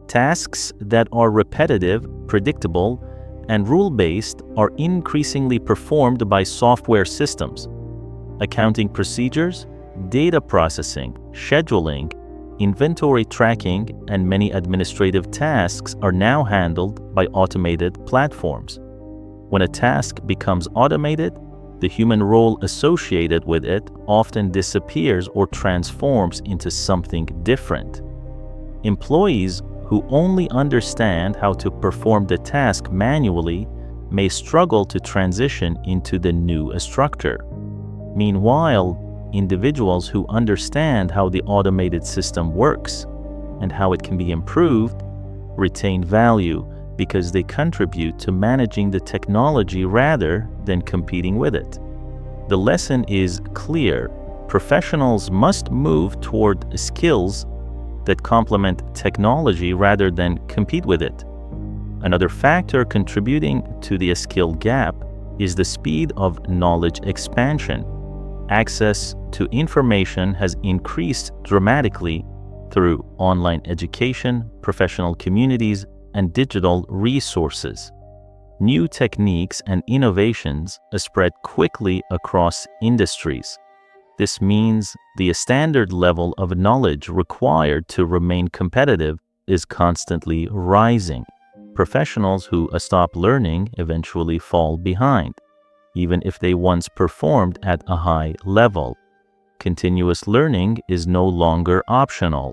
Tasks that are repetitive, predictable, and rule-based are increasingly performed by software systems. Accounting procedures, data processing, scheduling, inventory tracking, and many administrative tasks are now handled by automated platforms. When a task becomes automated, the human role associated with it often disappears or transforms into something different. Employees who only understand how to perform the task manually may struggle to transition into the new structure. Meanwhile, individuals who understand how the automated system works and how it can be improved retain value because they contribute to managing the technology rather than competing with it. The lesson is clear. Professionals must move toward skills that complement technology rather than compete with it. Another factor contributing to the skill gap is the speed of knowledge expansion. Access to information has increased dramatically through online education, professional communities, and digital resources. New techniques and innovations spread quickly across industries. This means the standard level of knowledge required to remain competitive is constantly rising. Professionals who stop learning eventually fall behind, even if they once performed at a high level. Continuous learning is no longer optional.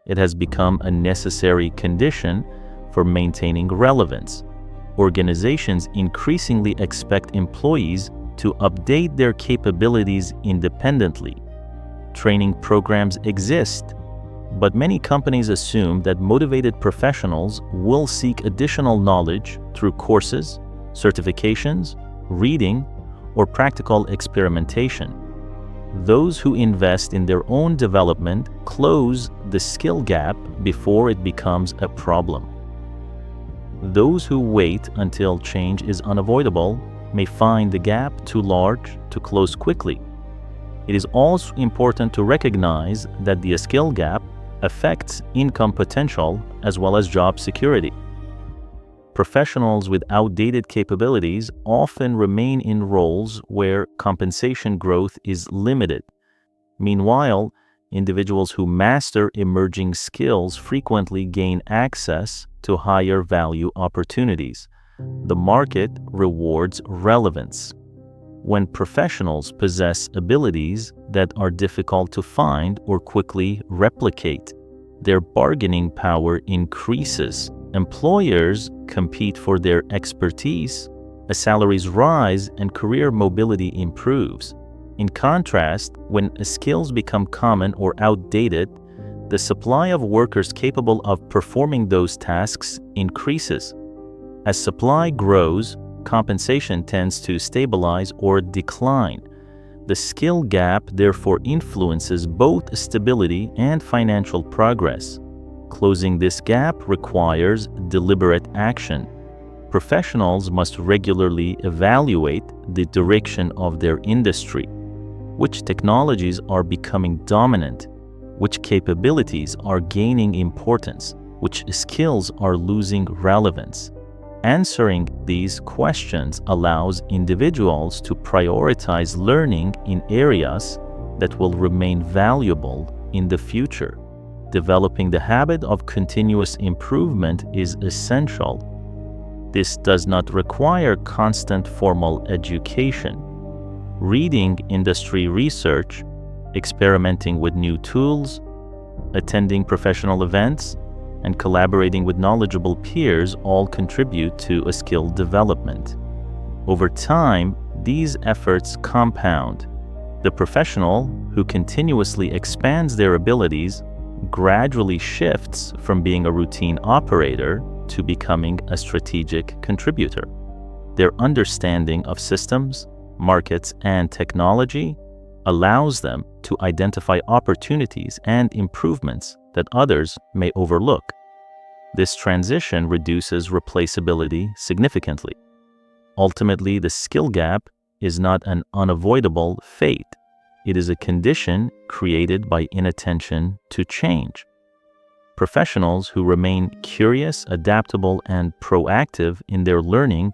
It has become a necessary condition for maintaining relevance. Organizations increasingly expect employees to update their capabilities independently. Training programs exist, but many companies assume that motivated professionals will seek additional knowledge through courses, certifications, reading, or practical experimentation. Those who invest in their own development close the skill gap before it becomes a problem. Those who wait until change is unavoidable may find the gap too large to close quickly. It is also important to recognize that the skill gap affects income potential as well as job security. Professionals with outdated capabilities often remain in roles where compensation growth is limited. Meanwhile, individuals who master emerging skills frequently gain access to higher value opportunities. The market rewards relevance. When professionals possess abilities that are difficult to find or quickly replicate, their bargaining power increases. Employers compete for their expertise, as salaries rise and career mobility improves. In contrast, when skills become common or outdated, the supply of workers capable of performing those tasks increases. As supply grows, compensation tends to stabilize or decline. The skill gap therefore influences both stability and financial progress. Closing this gap requires deliberate action. Professionals must regularly evaluate the direction of their industry. Which technologies are becoming dominant? Which capabilities are gaining importance? Which skills are losing relevance? Answering these questions allows individuals to prioritize learning in areas that will remain valuable in the future. Developing the habit of continuous improvement is essential. This does not require constant formal education. Reading industry research, experimenting with new tools, attending professional events, and collaborating with knowledgeable peers all contribute to a skill development. Over time, these efforts compound. The professional who continuously expands their abilities gradually shifts from being a routine operator to becoming a strategic contributor. Their understanding of systems, markets, and technology allows them to identify opportunities and improvements that others may overlook. This transition reduces replaceability significantly. Ultimately, the skill gap is not an unavoidable fate. It is a condition created by inattention to change. Professionals who remain curious, adaptable, and proactive in their learning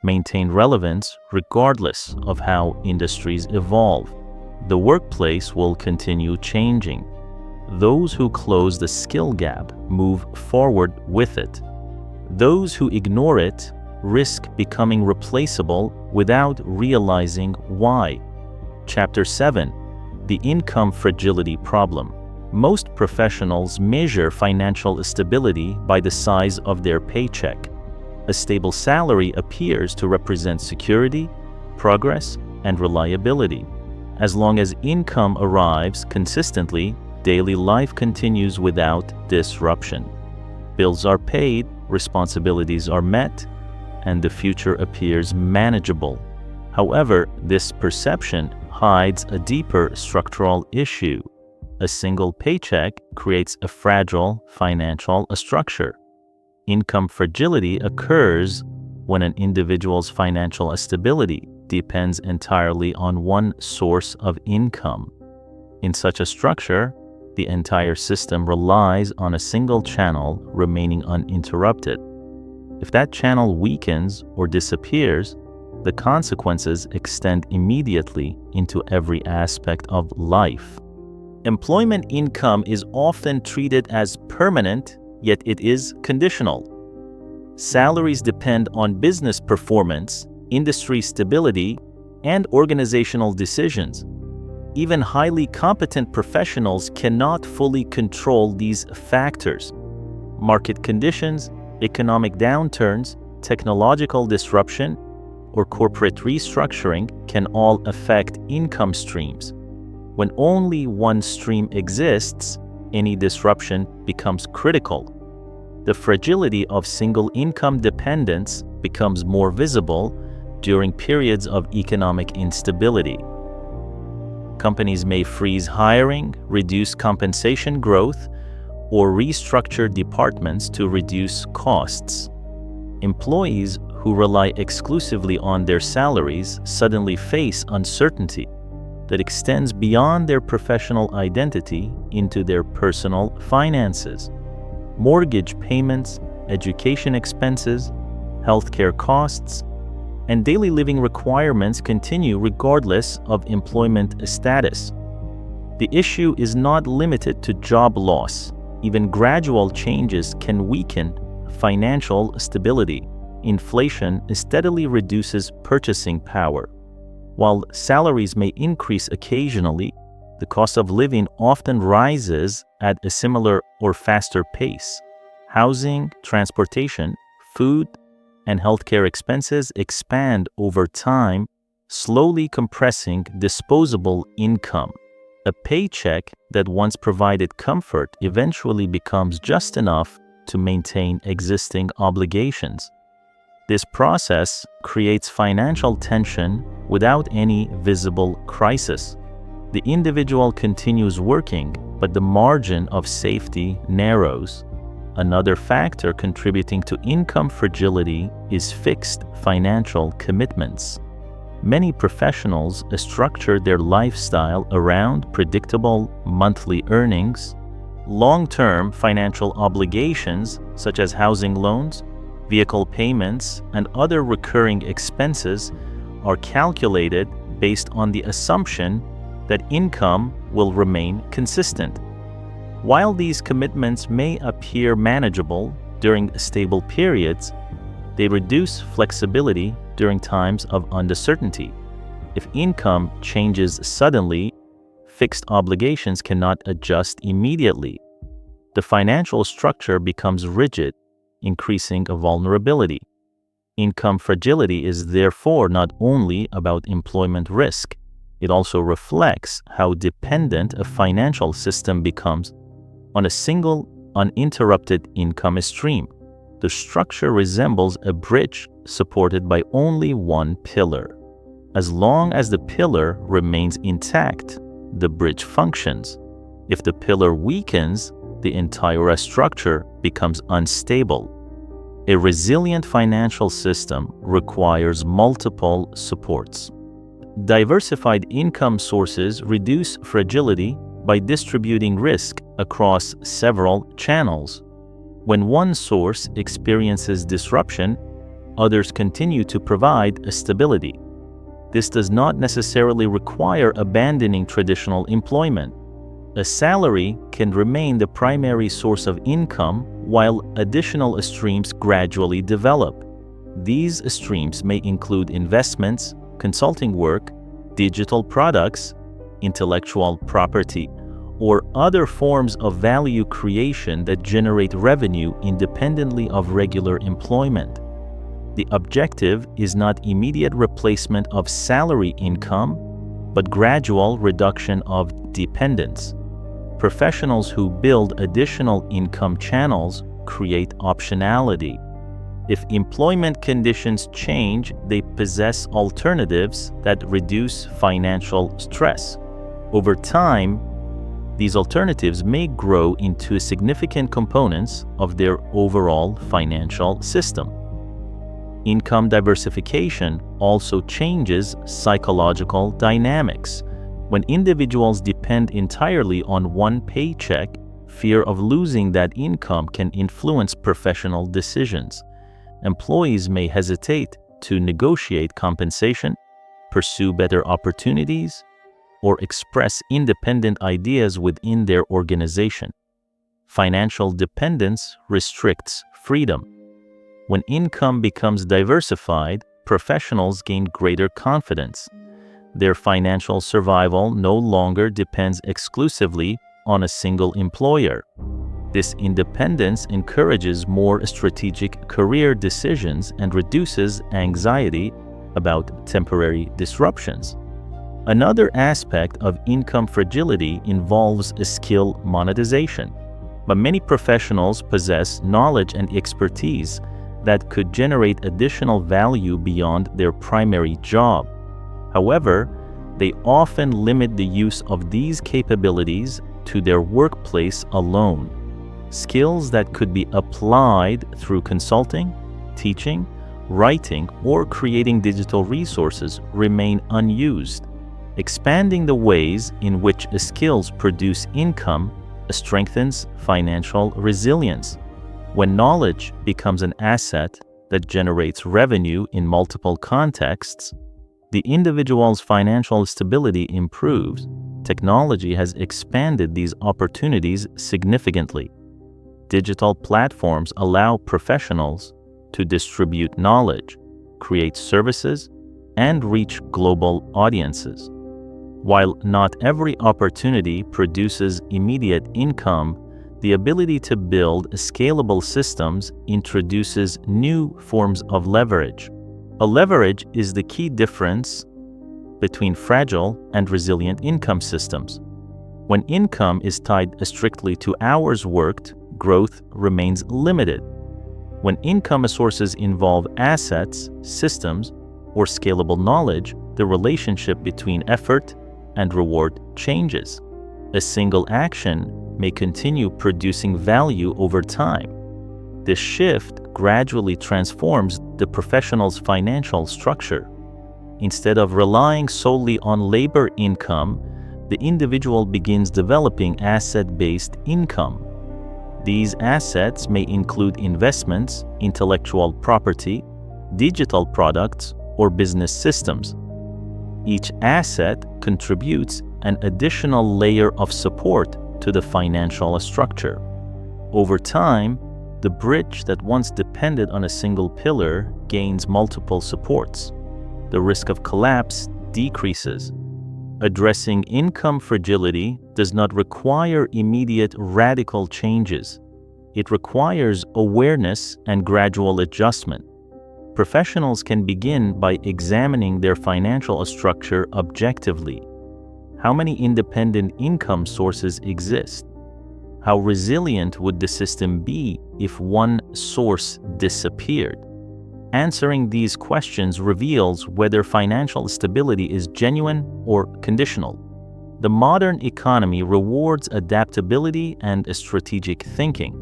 maintain relevance regardless of how industries evolve. The workplace will continue changing. Those who close the skill gap move forward with it. Those who ignore it risk becoming replaceable without realizing why. Chapter 7: The Income Fragility Problem. Most professionals measure financial stability by the size of their paycheck. A stable salary appears to represent security, progress, and reliability. As long as income arrives consistently, daily life continues without disruption. Bills are paid, responsibilities are met, and the future appears manageable. However, this perception hides a deeper structural issue. A single paycheck creates a fragile financial structure. Income fragility occurs when an individual's financial stability depends entirely on one source of income. In such a structure, the entire system relies on a single channel remaining uninterrupted. If that channel weakens or disappears, the consequences extend immediately into every aspect of life. Employment income is often treated as permanent, yet it is conditional. Salaries depend on business performance, industry stability, and organizational decisions. Even highly competent professionals cannot fully control these factors. Market conditions, economic downturns, technological disruption, or corporate restructuring can all affect income streams. When only one stream exists, any disruption becomes critical. The fragility of single income dependence becomes more visible during periods of economic instability. Companies may freeze hiring, reduce compensation growth, or restructure departments to reduce costs. Employees who rely exclusively on their salaries suddenly face uncertainty that extends beyond their professional identity into their personal finances. Mortgage payments, education expenses, healthcare costs, and daily living requirements continue regardless of employment status. The issue is not limited to job loss. Even gradual changes can weaken financial stability. Inflation steadily reduces purchasing power. While salaries may increase occasionally, the cost of living often rises at a similar or faster pace. Housing, transportation, food, and healthcare expenses expand over time, slowly compressing disposable income. A paycheck that once provided comfort eventually becomes just enough to maintain existing obligations. This process creates financial tension without any visible crisis. The individual continues working, but the margin of safety narrows. Another factor contributing to income fragility is fixed financial commitments. Many professionals structure their lifestyle around predictable monthly earnings. Long-term financial obligations, such as housing loans, vehicle payments, and other recurring expenses, are calculated based on the assumption that income will remain consistent. While these commitments may appear manageable during stable periods, they reduce flexibility during times of uncertainty. If income changes suddenly, fixed obligations cannot adjust immediately. The financial structure becomes rigid, increasing vulnerability. Income fragility is therefore not only about employment risk, it also reflects how dependent a financial system becomes on a single, uninterrupted income stream. The structure resembles a bridge supported by only one pillar. As long as the pillar remains intact, the bridge functions. If the pillar weakens, the entire structure becomes unstable. A resilient financial system requires multiple supports. Diversified income sources reduce fragility by distributing risk across several channels. When one source experiences disruption, others continue to provide stability. This does not necessarily require abandoning traditional employment. A salary can remain the primary source of income while additional streams gradually develop. These streams may include investments, consulting work, digital products, intellectual property, or other forms of value creation that generate revenue independently of regular employment. The objective is not immediate replacement of salary income, but gradual reduction of dependence. Professionals who build additional income channels create optionality. If employment conditions change, they possess alternatives that reduce financial stress. Over time, these alternatives may grow into significant components of their overall financial system. Income diversification also changes psychological dynamics. When individuals depend entirely on one paycheck, fear of losing that income can influence professional decisions. Employees may hesitate to negotiate compensation, pursue better opportunities, or express independent ideas within their organization. Financial dependence restricts freedom. When income becomes diversified, professionals gain greater confidence. Their financial survival no longer depends exclusively on a single employer. This independence encourages more strategic career decisions and reduces anxiety about temporary disruptions. Another aspect of income fragility involves skill monetization. But many professionals possess knowledge and expertise that could generate additional value beyond their primary job. However, they often limit the use of these capabilities to their workplace alone. Skills that could be applied through consulting, teaching, writing, or creating digital resources remain unused. Expanding the ways in which skills produce income strengthens financial resilience. When knowledge becomes an asset that generates revenue in multiple contexts, the individual's financial stability improves. Technology has expanded these opportunities significantly. Digital platforms allow professionals to distribute knowledge, create services, and reach global audiences. While not every opportunity produces immediate income, the ability to build scalable systems introduces new forms of leverage. A leverage is the key difference between fragile and resilient income systems. When income is tied strictly to hours worked, growth remains limited. When income sources involve assets, systems, or scalable knowledge, the relationship between effort and reward changes. A single action may continue producing value over time. This shift gradually transforms the professional's financial structure. Instead of relying solely on labor income, the individual begins developing asset-based income. These assets may include investments, intellectual property, digital products, or business systems. Each asset contributes an additional layer of support to the financial structure. Over time, the bridge that once depended on a single pillar gains multiple supports. The risk of collapse decreases. Addressing income fragility does not require immediate radical changes. It requires awareness and gradual adjustment. Professionals can begin by examining their financial structure objectively. How many independent income sources exist? How resilient would the system be if one source disappeared? Answering these questions reveals whether financial stability is genuine or conditional. The modern economy rewards adaptability and strategic thinking.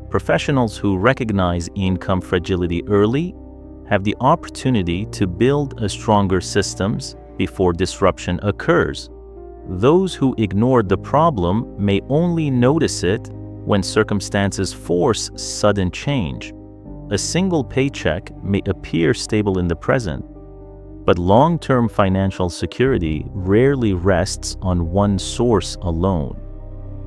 Professionals who recognize income fragility early have the opportunity to build stronger systems before disruption occurs. Those who ignored the problem may only notice it when circumstances force sudden change. A single paycheck may appear stable in the present, but long-term financial security rarely rests on one source alone.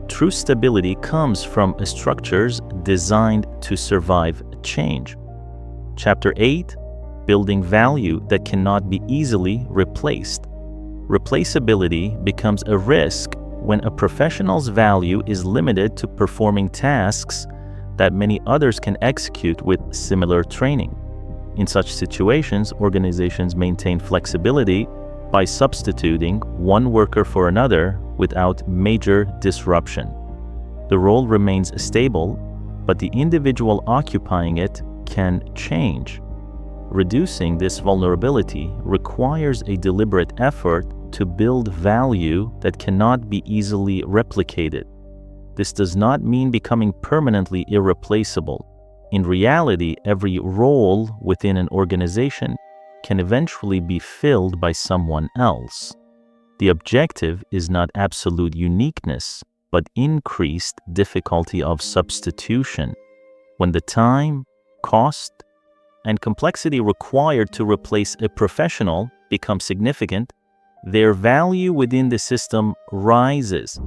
True stability comes from structures designed to survive change. Chapter 8: Building Value That Cannot Be Easily Replaced. Replaceability becomes a risk when a professional's value is limited to performing tasks that many others can execute with similar training. In such situations, organizations maintain flexibility by substituting one worker for another without major disruption. The role remains stable, but the individual occupying it can change. Reducing this vulnerability requires a deliberate effort to build value that cannot be easily replicated. This does not mean becoming permanently irreplaceable. In reality, every role within an organization can eventually be filled by someone else. The objective is not absolute uniqueness, but increased difficulty of substitution. When the time, cost, and complexity required to replace a professional become significant, their value within the system rises.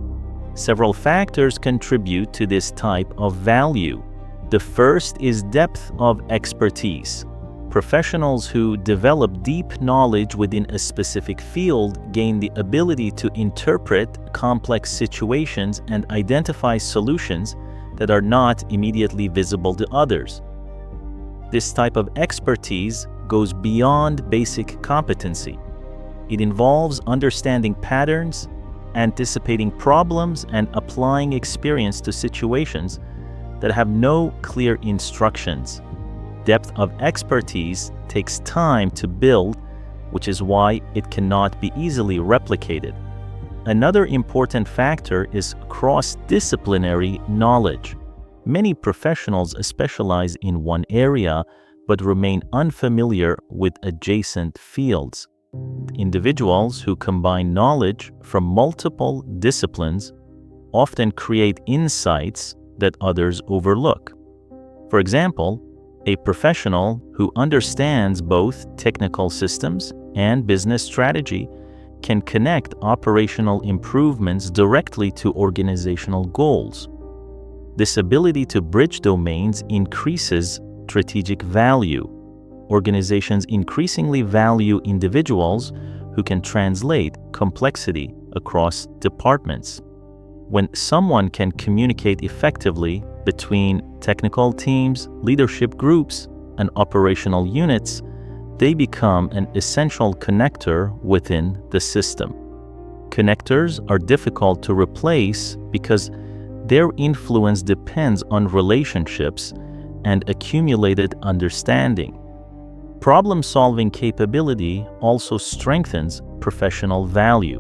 Several factors contribute to this type of value. The first is depth of expertise. Professionals who develop deep knowledge within a specific field gain the ability to interpret complex situations and identify solutions that are not immediately visible to others. This type of expertise goes beyond basic competency. It involves understanding patterns, anticipating problems, and applying experience to situations that have no clear instructions. Depth of expertise takes time to build, which is why it cannot be easily replicated. Another important factor is cross-disciplinary knowledge. Many professionals specialize in one area but remain unfamiliar with adjacent fields. Individuals who combine knowledge from multiple disciplines often create insights that others overlook. For example, a professional who understands both technical systems and business strategy can connect operational improvements directly to organizational goals. This ability to bridge domains increases strategic value. Organizations increasingly value individuals who can translate complexity across departments. When someone can communicate effectively between technical teams, leadership groups, and operational units, they become an essential connector within the system. Connectors are difficult to replace because their influence depends on relationships and accumulated understanding. Problem-solving capability also strengthens professional value.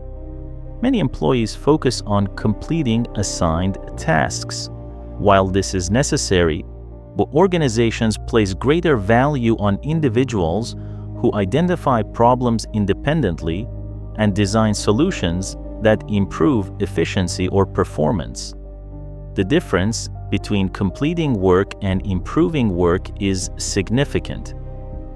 Many employees focus on completing assigned tasks. While this is necessary, but organizations place greater value on individuals who identify problems independently and design solutions that improve efficiency or performance. The difference between completing work and improving work is significant.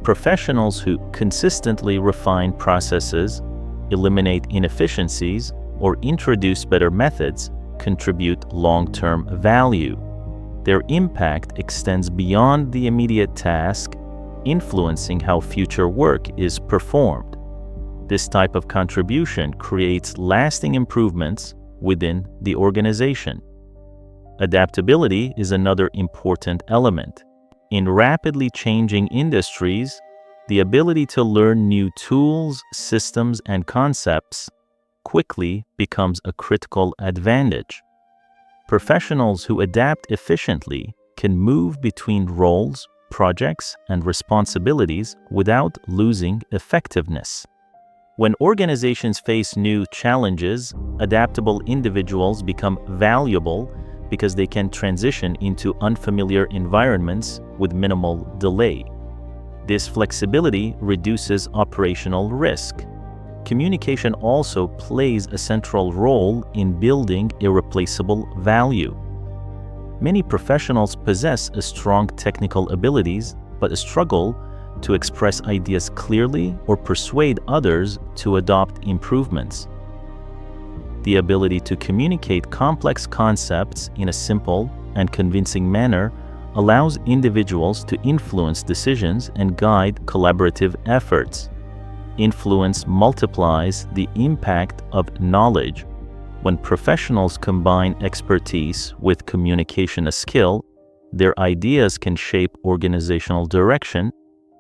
Professionals who consistently refine processes, eliminate inefficiencies, or introduce better methods contribute long-term value. Their impact extends beyond the immediate task, influencing how future work is performed. This type of contribution creates lasting improvements within the organization. Adaptability is another important element. In rapidly changing industries, the ability to learn new tools, systems, and concepts quickly becomes a critical advantage. Professionals who adapt efficiently can move between roles, projects, and responsibilities without losing effectiveness. When organizations face new challenges, adaptable individuals become valuable because they can transition into unfamiliar environments with minimal delay. This flexibility reduces operational risk. Communication also plays a central role in building irreplaceable value. Many professionals possess strong technical abilities but struggle to express ideas clearly or persuade others to adopt improvements. The ability to communicate complex concepts in a simple and convincing manner allows individuals to influence decisions and guide collaborative efforts. Influence multiplies the impact of knowledge. When professionals combine expertise with communication skill, their ideas can shape organizational direction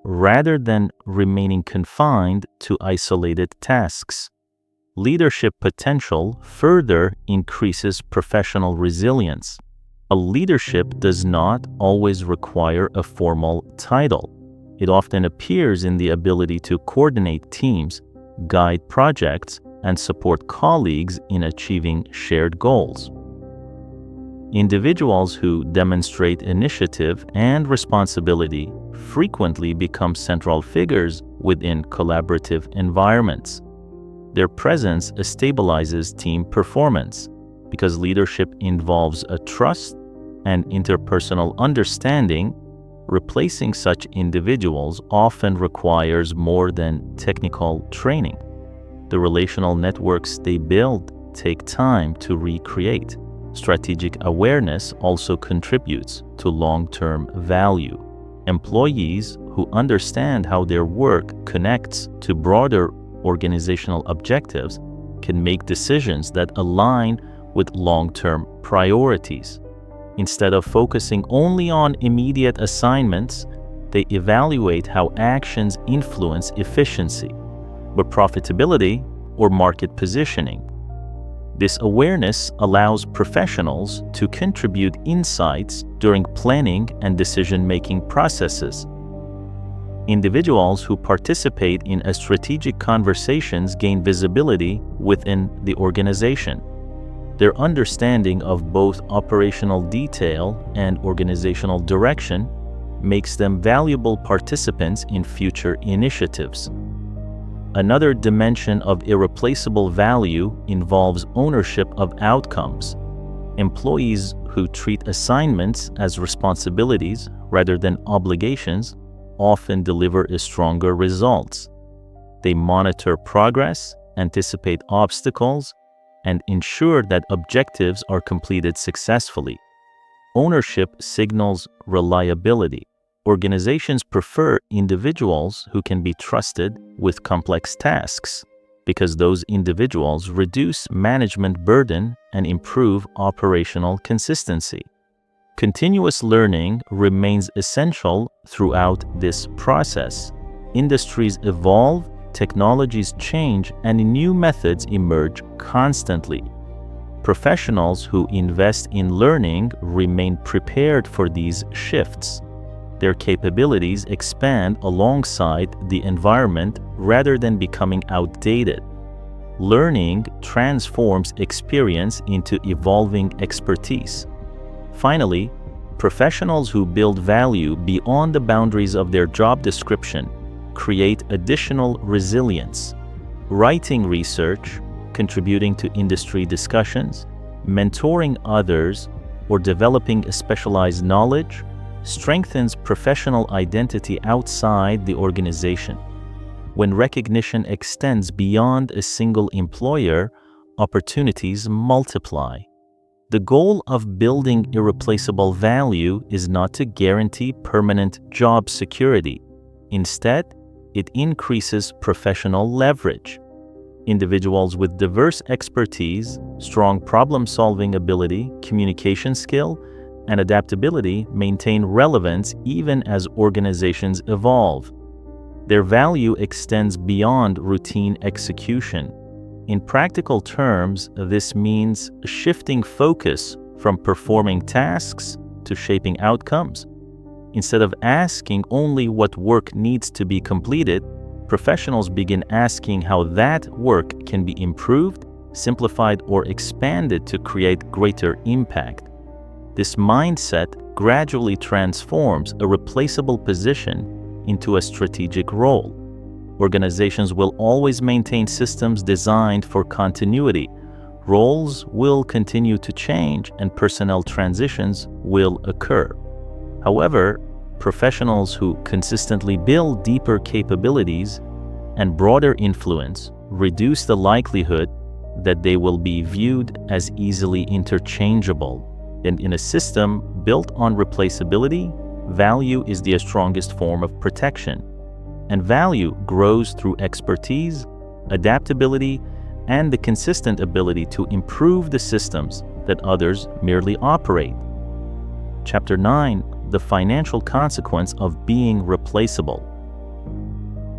rather than remaining confined to isolated tasks. Leadership potential further increases professional resilience. A leadership does not always require a formal title. It often appears in the ability to coordinate teams, guide projects, and support colleagues in achieving shared goals. Individuals who demonstrate initiative and responsibility frequently become central figures within collaborative environments. Their presence stabilizes team performance because leadership involves a trust and interpersonal understanding. Replacing such individuals often requires more than technical training. The relational networks they build take time to recreate. Strategic awareness also contributes to long-term value. Employees who understand how their work connects to broader organizational objectives can make decisions that align with long-term priorities. Instead of focusing only on immediate assignments, they evaluate how actions influence efficiency, but profitability or market positioning. This awareness allows professionals to contribute insights during planning and decision-making processes. Individuals who participate in strategic conversations gain visibility within the organization. Their understanding of both operational detail and organizational direction makes them valuable participants in future initiatives. Another dimension of irreplaceable value involves ownership of outcomes. Employees who treat assignments as responsibilities rather than obligations often deliver stronger results. They monitor progress, anticipate obstacles, and ensure that objectives are completed successfully. Ownership signals reliability. Organizations prefer individuals who can be trusted with complex tasks because those individuals reduce management burden and improve operational consistency. Continuous learning remains essential throughout this process. Industries evolve, technologies change, and new methods emerge constantly. Professionals who invest in learning remain prepared for these shifts. Their capabilities expand alongside the environment rather than becoming outdated. Learning transforms experience into evolving expertise. Finally, professionals who build value beyond the boundaries of their job description create additional resilience. Writing research, contributing to industry discussions, mentoring others, or developing a specialized knowledge strengthens professional identity outside the organization. When recognition extends beyond a single employer, opportunities multiply. The goal of building irreplaceable value is not to guarantee permanent job security. Instead, it increases professional leverage. Individuals with diverse expertise, strong problem-solving ability, communication skill, and adaptability maintain relevance even as organizations evolve. Their value extends beyond routine execution. In practical terms, this means shifting focus from performing tasks to shaping outcomes. Instead of asking only what work needs to be completed, professionals begin asking how that work can be improved, simplified, or expanded to create greater impact. This mindset gradually transforms a replaceable position into a strategic role. Organizations will always maintain systems designed for continuity. Roles will continue to change and personnel transitions will occur. However, professionals who consistently build deeper capabilities and broader influence reduce the likelihood that they will be viewed as easily interchangeable. And in a system built on replaceability, value is the strongest form of protection. And value grows through expertise, adaptability, and the consistent ability to improve the systems that others merely operate. Chapter 9: The financial consequence of being replaceable.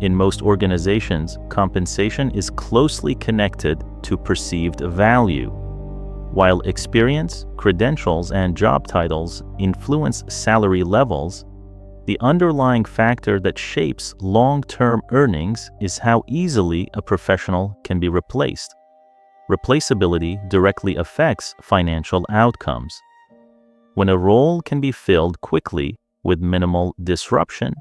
In most organizations, compensation is closely connected to perceived value. While experience, credentials, and job titles influence salary levels, the underlying factor that shapes long-term earnings is how easily a professional can be replaced. Replaceability directly affects financial outcomes. When a role can be filled quickly with minimal disruption,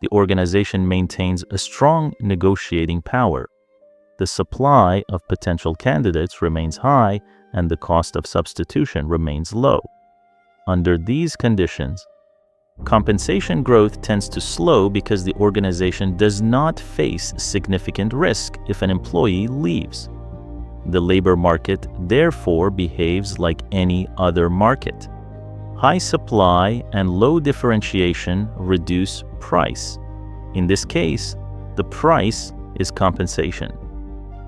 the organization maintains a strong negotiating power. The supply of potential candidates remains high, and the cost of substitution remains low. Under these conditions, compensation growth tends to slow because the organization does not face significant risk if an employee leaves. The labor market therefore behaves like any other market. High supply and low differentiation reduce price. In this case, the price is compensation.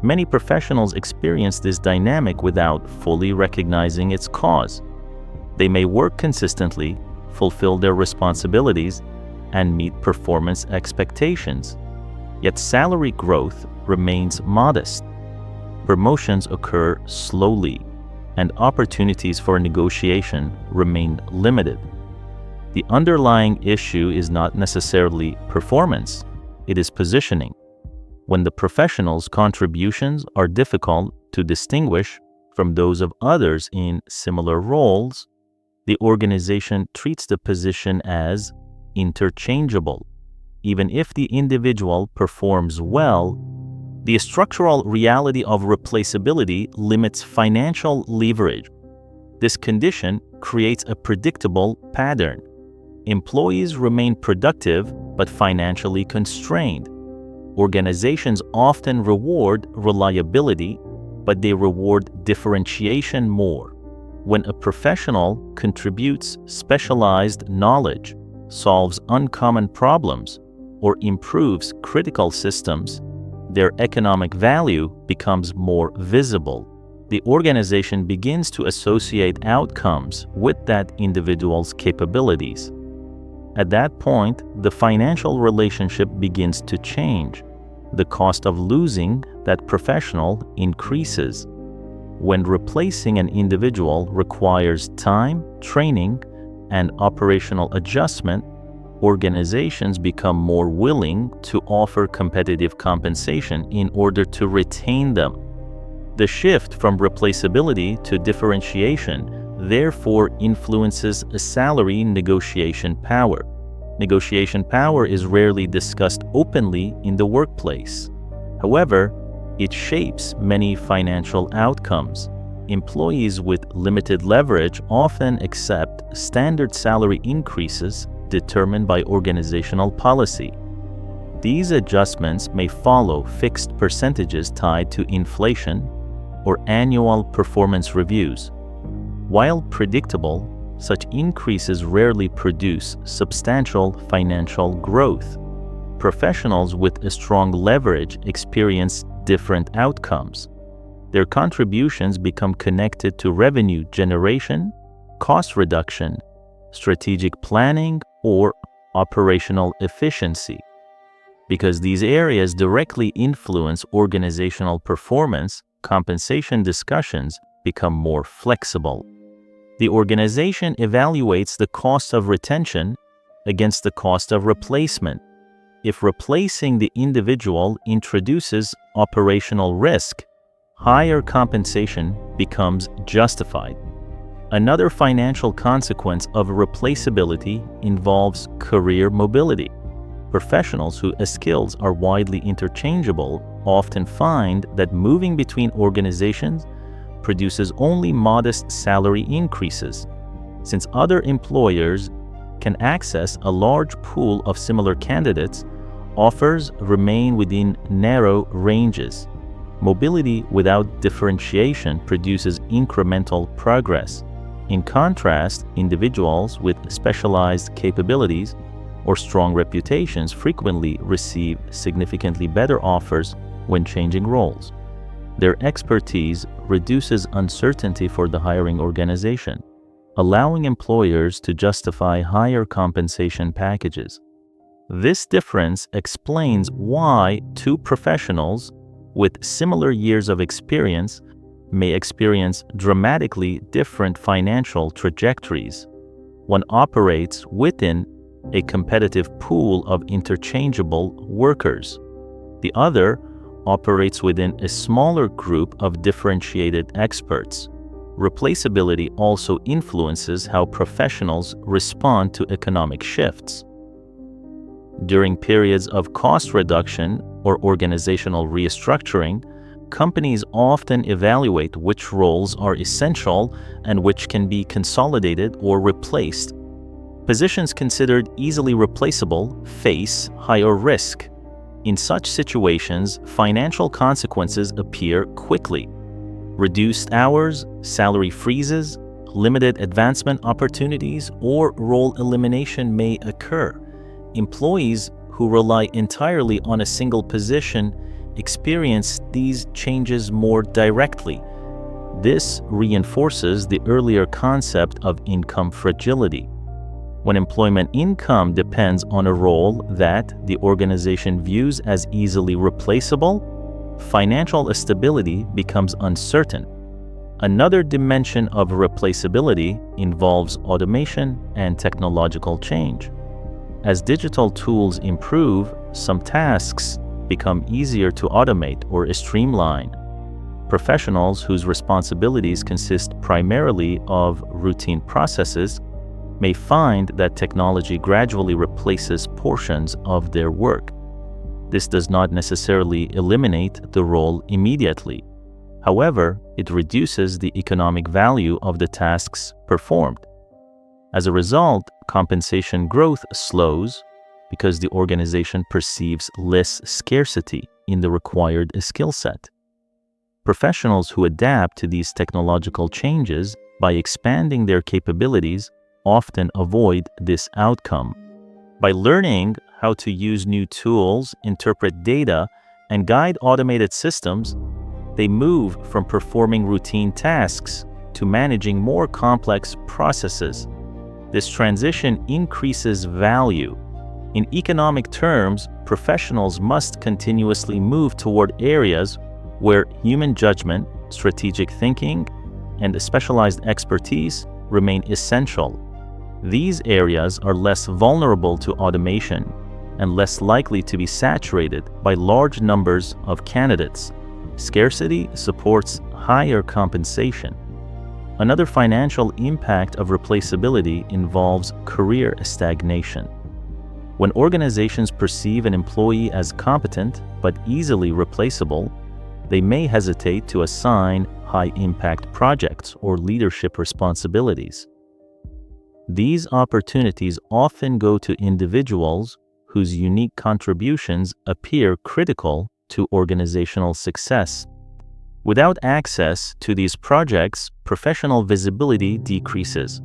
Many professionals experience this dynamic without fully recognizing its cause. They may work consistently, fulfill their responsibilities, and meet performance expectations, yet salary growth remains modest. Promotions occur slowly, and opportunities for negotiation remain limited. The underlying issue is not necessarily performance, it is positioning. When the professional's contributions are difficult to distinguish from those of others in similar roles, the organization treats the position as interchangeable. Even if the individual performs well, the structural reality of replaceability limits financial leverage. This condition creates a predictable pattern. Employees remain productive but financially constrained. Organizations often reward reliability, but they reward differentiation more. When a professional contributes specialized knowledge, solves uncommon problems, or improves critical systems, their economic value becomes more visible. The organization begins to associate outcomes with that individual's capabilities. At that point, the financial relationship begins to change. The cost of losing that professional increases. When replacing an individual requires time, training, and operational adjustment, organizations become more willing to offer competitive compensation in order to retain them. The shift from replaceability to differentiation therefore influences a salary negotiation power. Negotiation power is rarely discussed openly in the workplace. However, it shapes many financial outcomes. Employees with limited leverage often accept standard salary increases determined by organizational policy. These adjustments may follow fixed percentages tied to inflation or annual performance reviews. While predictable, such increases rarely produce substantial financial growth. Professionals with a strong leverage experience different outcomes. Their contributions become connected to revenue generation, cost reduction, strategic planning, or operational efficiency. Because these areas directly influence organizational performance, compensation discussions become more flexible. The organization evaluates the cost of retention against the cost of replacement. If replacing the individual introduces operational risk, higher compensation becomes justified. Another financial consequence of replaceability involves career mobility. Professionals whose skills are widely interchangeable often find that moving between organizations produces only modest salary increases. Since other employers can access a large pool of similar candidates, offers remain within narrow ranges. Mobility without differentiation produces incremental progress. In contrast, individuals with specialized capabilities or strong reputations frequently receive significantly better offers when changing roles. Their expertise reduces uncertainty for the hiring organization, allowing employers to justify higher compensation packages. This difference explains why two professionals with similar years of experience may experience dramatically different financial trajectories. One operates within a competitive pool of interchangeable workers. The other operates within a smaller group of differentiated experts. Replaceability also influences how professionals respond to economic shifts. During periods of cost reduction or organizational restructuring, companies often evaluate which roles are essential and which can be consolidated or replaced. Positions considered easily replaceable face higher risk. In such situations, financial consequences appear quickly. Reduced hours, salary freezes, limited advancement opportunities, or role elimination may occur. Employees who rely entirely on a single position experience these changes more directly. This reinforces the earlier concept of income fragility. When employment income depends on a role that the organization views as easily replaceable, financial stability becomes uncertain. Another dimension of replaceability involves automation and technological change. As digital tools improve, some tasks become easier to automate or streamline. Professionals whose responsibilities consist primarily of routine processes may find that technology gradually replaces portions of their work. This does not necessarily eliminate the role immediately. However, it reduces the economic value of the tasks performed. As a result, compensation growth slows because the organization perceives less scarcity in the required skill set. Professionals who adapt to these technological changes by expanding their capabilities often avoid this outcome. By learning how to use new tools, interpret data, and guide automated systems, they move from performing routine tasks to managing more complex processes. This transition increases value. In economic terms, professionals must continuously move toward areas where human judgment, strategic thinking, and specialized expertise remain essential. These areas are less vulnerable to automation and less likely to be saturated by large numbers of candidates. Scarcity supports higher compensation. Another financial impact of replaceability involves career stagnation. When organizations perceive an employee as competent but easily replaceable, they may hesitate to assign high-impact projects or leadership responsibilities. These opportunities often go to individuals whose unique contributions appear critical to organizational success. Without access to these projects, professional visibility decreases.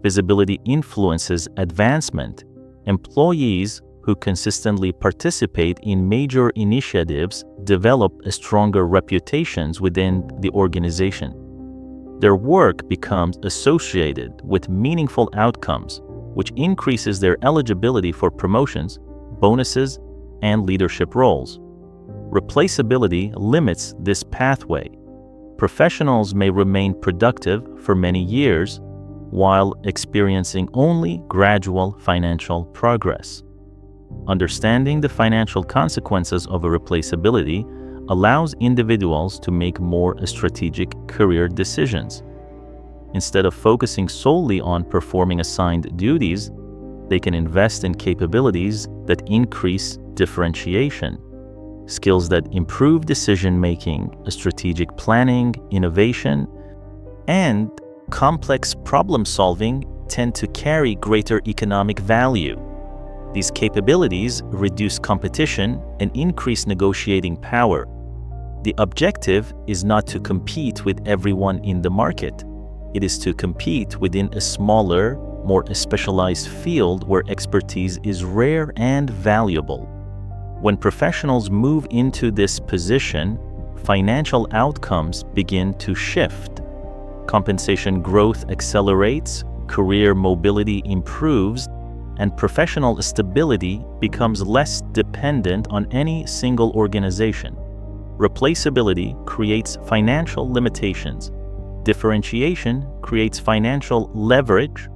Visibility influences advancement. Employees who consistently participate in major initiatives develop stronger reputations within the organization. Their work becomes associated with meaningful outcomes, which increases their eligibility for promotions, bonuses, and leadership roles. Replaceability limits this pathway. Professionals may remain productive for many years while experiencing only gradual financial progress. Understanding the financial consequences of a replaceability allows individuals to make more strategic career decisions. Instead of focusing solely on performing assigned duties, they can invest in capabilities that increase differentiation. Skills that improve decision-making, strategic planning, innovation, and complex problem-solving tend to carry greater economic value. These capabilities reduce competition and increase negotiating power. The objective is not to compete with everyone in the market. It is to compete within a smaller, more specialized field where expertise is rare and valuable. When professionals move into this position, financial outcomes begin to shift. Compensation growth accelerates, career mobility improves, and professional stability becomes less dependent on any single organization. Replaceability creates financial limitations. Differentiation creates financial leverage.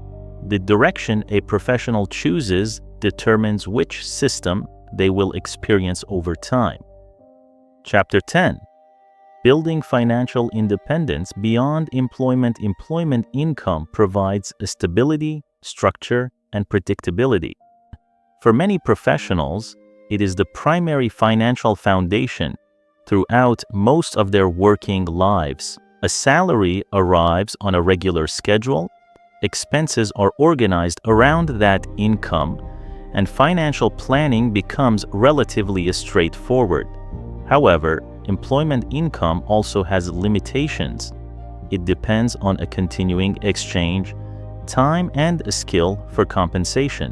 The direction a professional chooses determines which system they will experience over time. Chapter 10. Building financial independence beyond employment. Employment income provides a stability, structure, and predictability. For many professionals, it is the primary financial foundation throughout most of their working lives. A salary arrives on a regular schedule, expenses are organized around that income, and financial planning becomes relatively straightforward. However, employment income also has limitations. It depends on a continuing exchange, time, and a skill for compensation.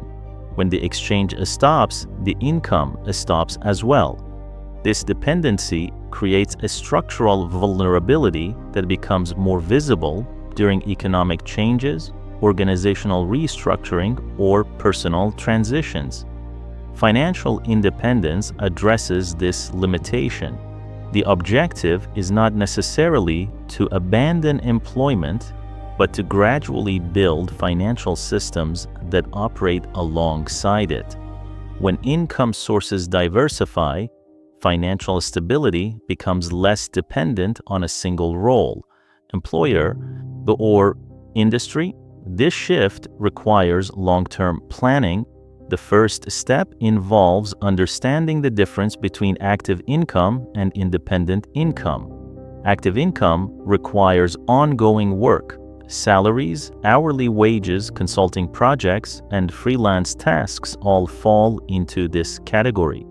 When the exchange stops, the income stops as well. This dependency creates a structural vulnerability that becomes more visible during economic changes, organizational restructuring, or personal transitions. Financial independence addresses this limitation. The objective is not necessarily to abandon employment, but to gradually build financial systems that operate alongside it. When income sources diversify, financial stability becomes less dependent on a single role, employer, or industry. This shift requires long-term planning. The first step involves understanding the difference between active income and independent income. Active income requires ongoing work. Salaries, hourly wages, consulting projects, and freelance tasks all fall into this category.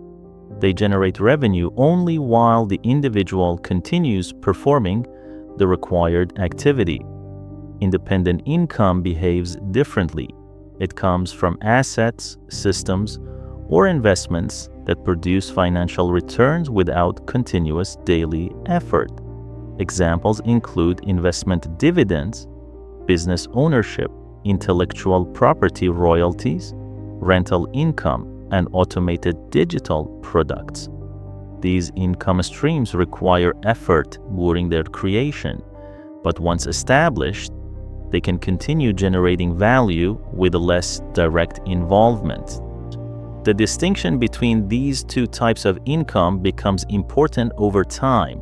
They generate revenue only while the individual continues performing the required activity. Independent income behaves differently. It comes from assets, systems, or investments that produce financial returns without continuous daily effort. Examples include investment dividends, business ownership, intellectual property royalties, rental income, and automated digital products. These income streams require effort during their creation, but once established, they can continue generating value with less direct involvement. The distinction between these two types of income becomes important over time.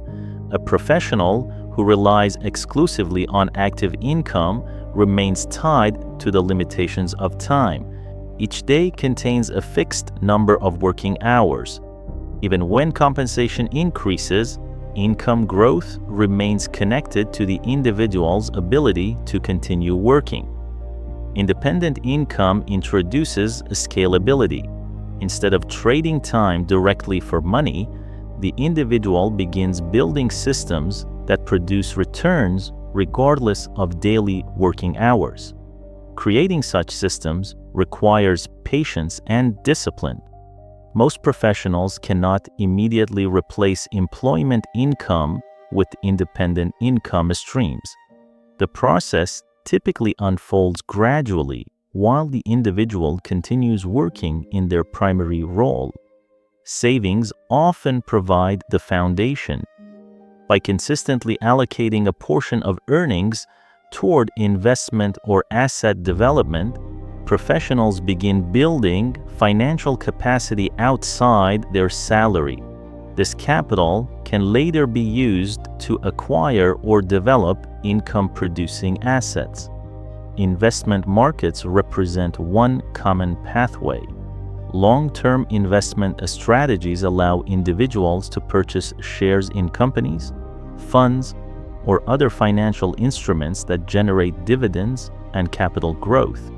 A professional who relies exclusively on active income remains tied to the limitations of time. Each day contains a fixed number of working hours. Even when compensation increases, income growth remains connected to the individual's ability to continue working. Independent income introduces scalability. Instead of trading time directly for money, the individual begins building systems that produce returns regardless of daily working hours. Creating such systems requires patience and discipline. Most professionals cannot immediately replace employment income with independent income streams. The process typically unfolds gradually while the individual continues working in their primary role. Savings often provide the foundation. By consistently allocating a portion of earnings toward investment or asset development, professionals begin building financial capacity outside their salary. This capital can later be used to acquire or develop income-producing assets. Investment markets represent one common pathway. Long-term investment strategies allow individuals to purchase shares in companies, funds, or other financial instruments that generate dividends and capital growth.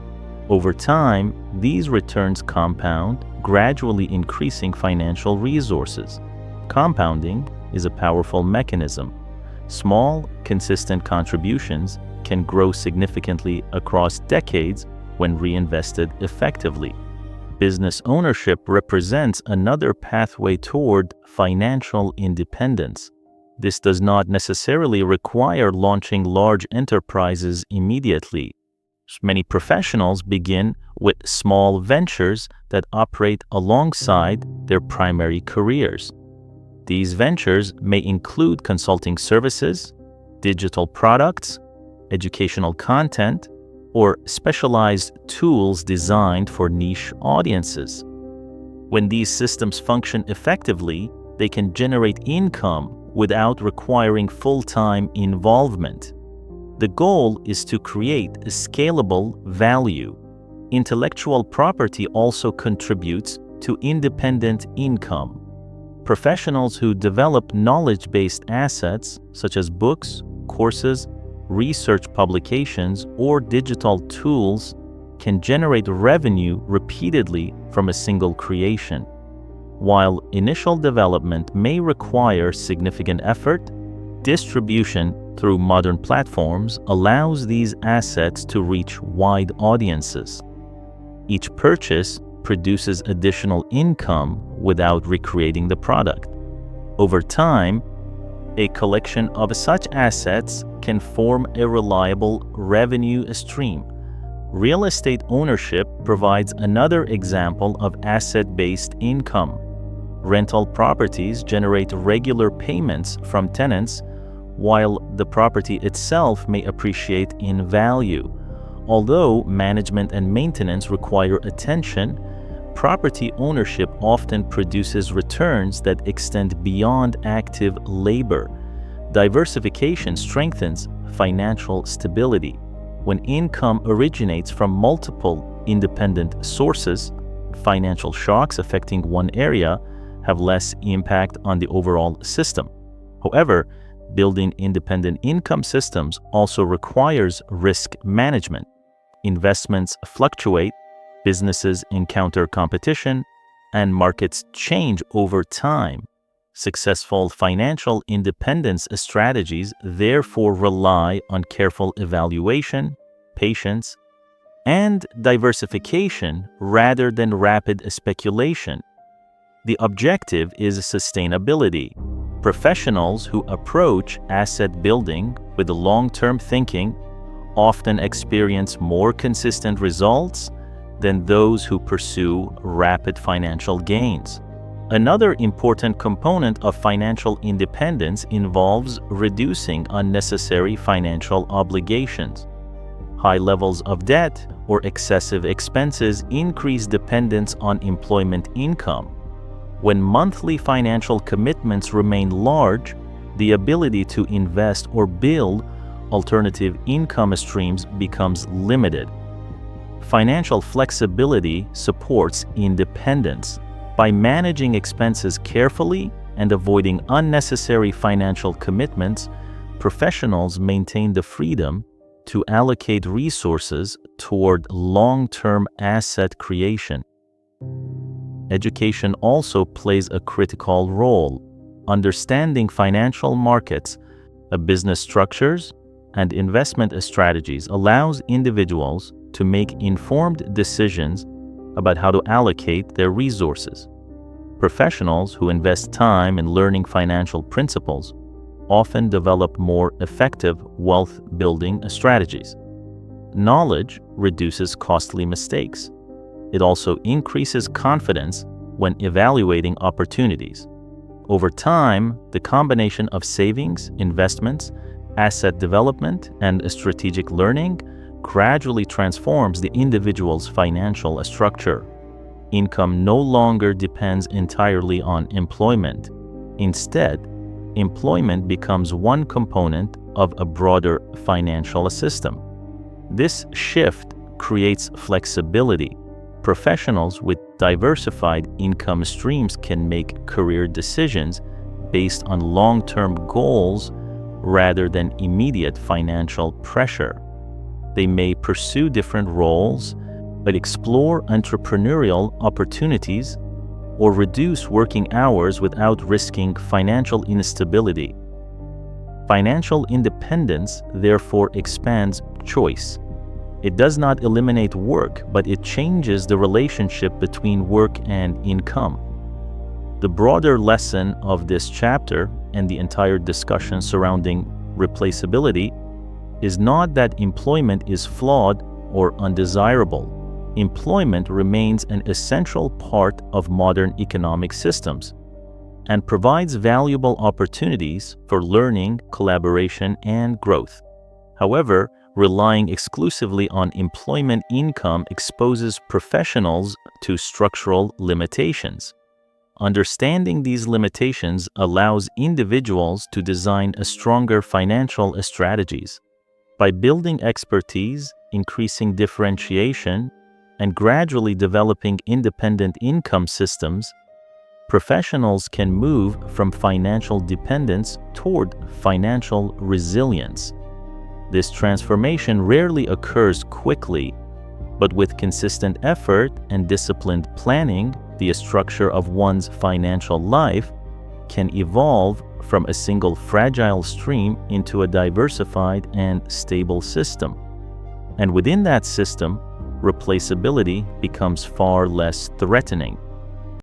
Over time, these returns compound, gradually increasing financial resources. Compounding is a powerful mechanism. Small, consistent contributions can grow significantly across decades when reinvested effectively. Business ownership represents another pathway toward financial independence. This does not necessarily require launching large enterprises immediately. Many professionals begin with small ventures that operate alongside their primary careers. These ventures may include consulting services, digital products, educational content, or specialized tools designed for niche audiences. When these systems function effectively, they can generate income without requiring full-time involvement. The goal is to create a scalable value. Intellectual property also contributes to independent income. Professionals who develop knowledge-based assets, such as books, courses, research publications, or digital tools, can generate revenue repeatedly from a single creation. While initial development may require significant effort, distribution through modern platforms allows these assets to reach wide audiences. Each purchase produces additional income without recreating the product. Over time, a collection of such assets can form a reliable revenue stream. Real estate ownership provides another example of asset-based income. Rental properties generate regular payments from tenants, while the property itself may appreciate in value. Although management and maintenance require attention, property ownership often produces returns that extend beyond active labor. Diversification strengthens financial stability. When income originates from multiple independent sources, financial shocks affecting one area have less impact on the overall system. However, building independent income systems also requires risk management. Investments fluctuate, businesses encounter competition, and markets change over time. Successful financial independence strategies therefore rely on careful evaluation, patience, and diversification rather than rapid speculation. The objective is sustainability. Professionals who approach asset building with long-term thinking often experience more consistent results than those who pursue rapid financial gains. Another important component of financial independence involves reducing unnecessary financial obligations. High levels of debt or excessive expenses increase dependence on employment income. When monthly financial commitments remain large, the ability to invest or build alternative income streams becomes limited. Financial flexibility supports independence. By managing expenses carefully and avoiding unnecessary financial commitments, professionals maintain the freedom to allocate resources toward long-term asset creation. Education also plays a critical role. Understanding financial markets, business structures, and investment strategies allows individuals to make informed decisions about how to allocate their resources. Professionals who invest time in learning financial principles often develop more effective wealth-building strategies. Knowledge reduces costly mistakes. It also increases confidence when evaluating opportunities. Over time, the combination of savings, investments, asset development, and strategic learning gradually transforms the individual's financial structure. Income no longer depends entirely on employment. Instead, employment becomes one component of a broader financial system. This shift creates flexibility. Professionals with diversified income streams can make career decisions based on long-term goals rather than immediate financial pressure. They may pursue different roles, but explore entrepreneurial opportunities or reduce working hours without risking financial instability. Financial independence therefore expands choice. It does not eliminate work, but it changes the relationship between work and income. The broader lesson of this chapter and the entire discussion surrounding replaceability is not that employment is flawed or undesirable. Employment remains an essential part of modern economic systems and provides valuable opportunities for learning, collaboration, and growth. However, relying exclusively on employment income exposes professionals to structural limitations. Understanding these limitations allows individuals to design stronger financial strategies. By building expertise, increasing differentiation, and gradually developing independent income systems, professionals can move from financial dependence toward financial resilience. This transformation rarely occurs quickly, but with consistent effort and disciplined planning, the structure of one's financial life can evolve from a single fragile stream into a diversified and stable system. And within that system, replaceability becomes far less threatening.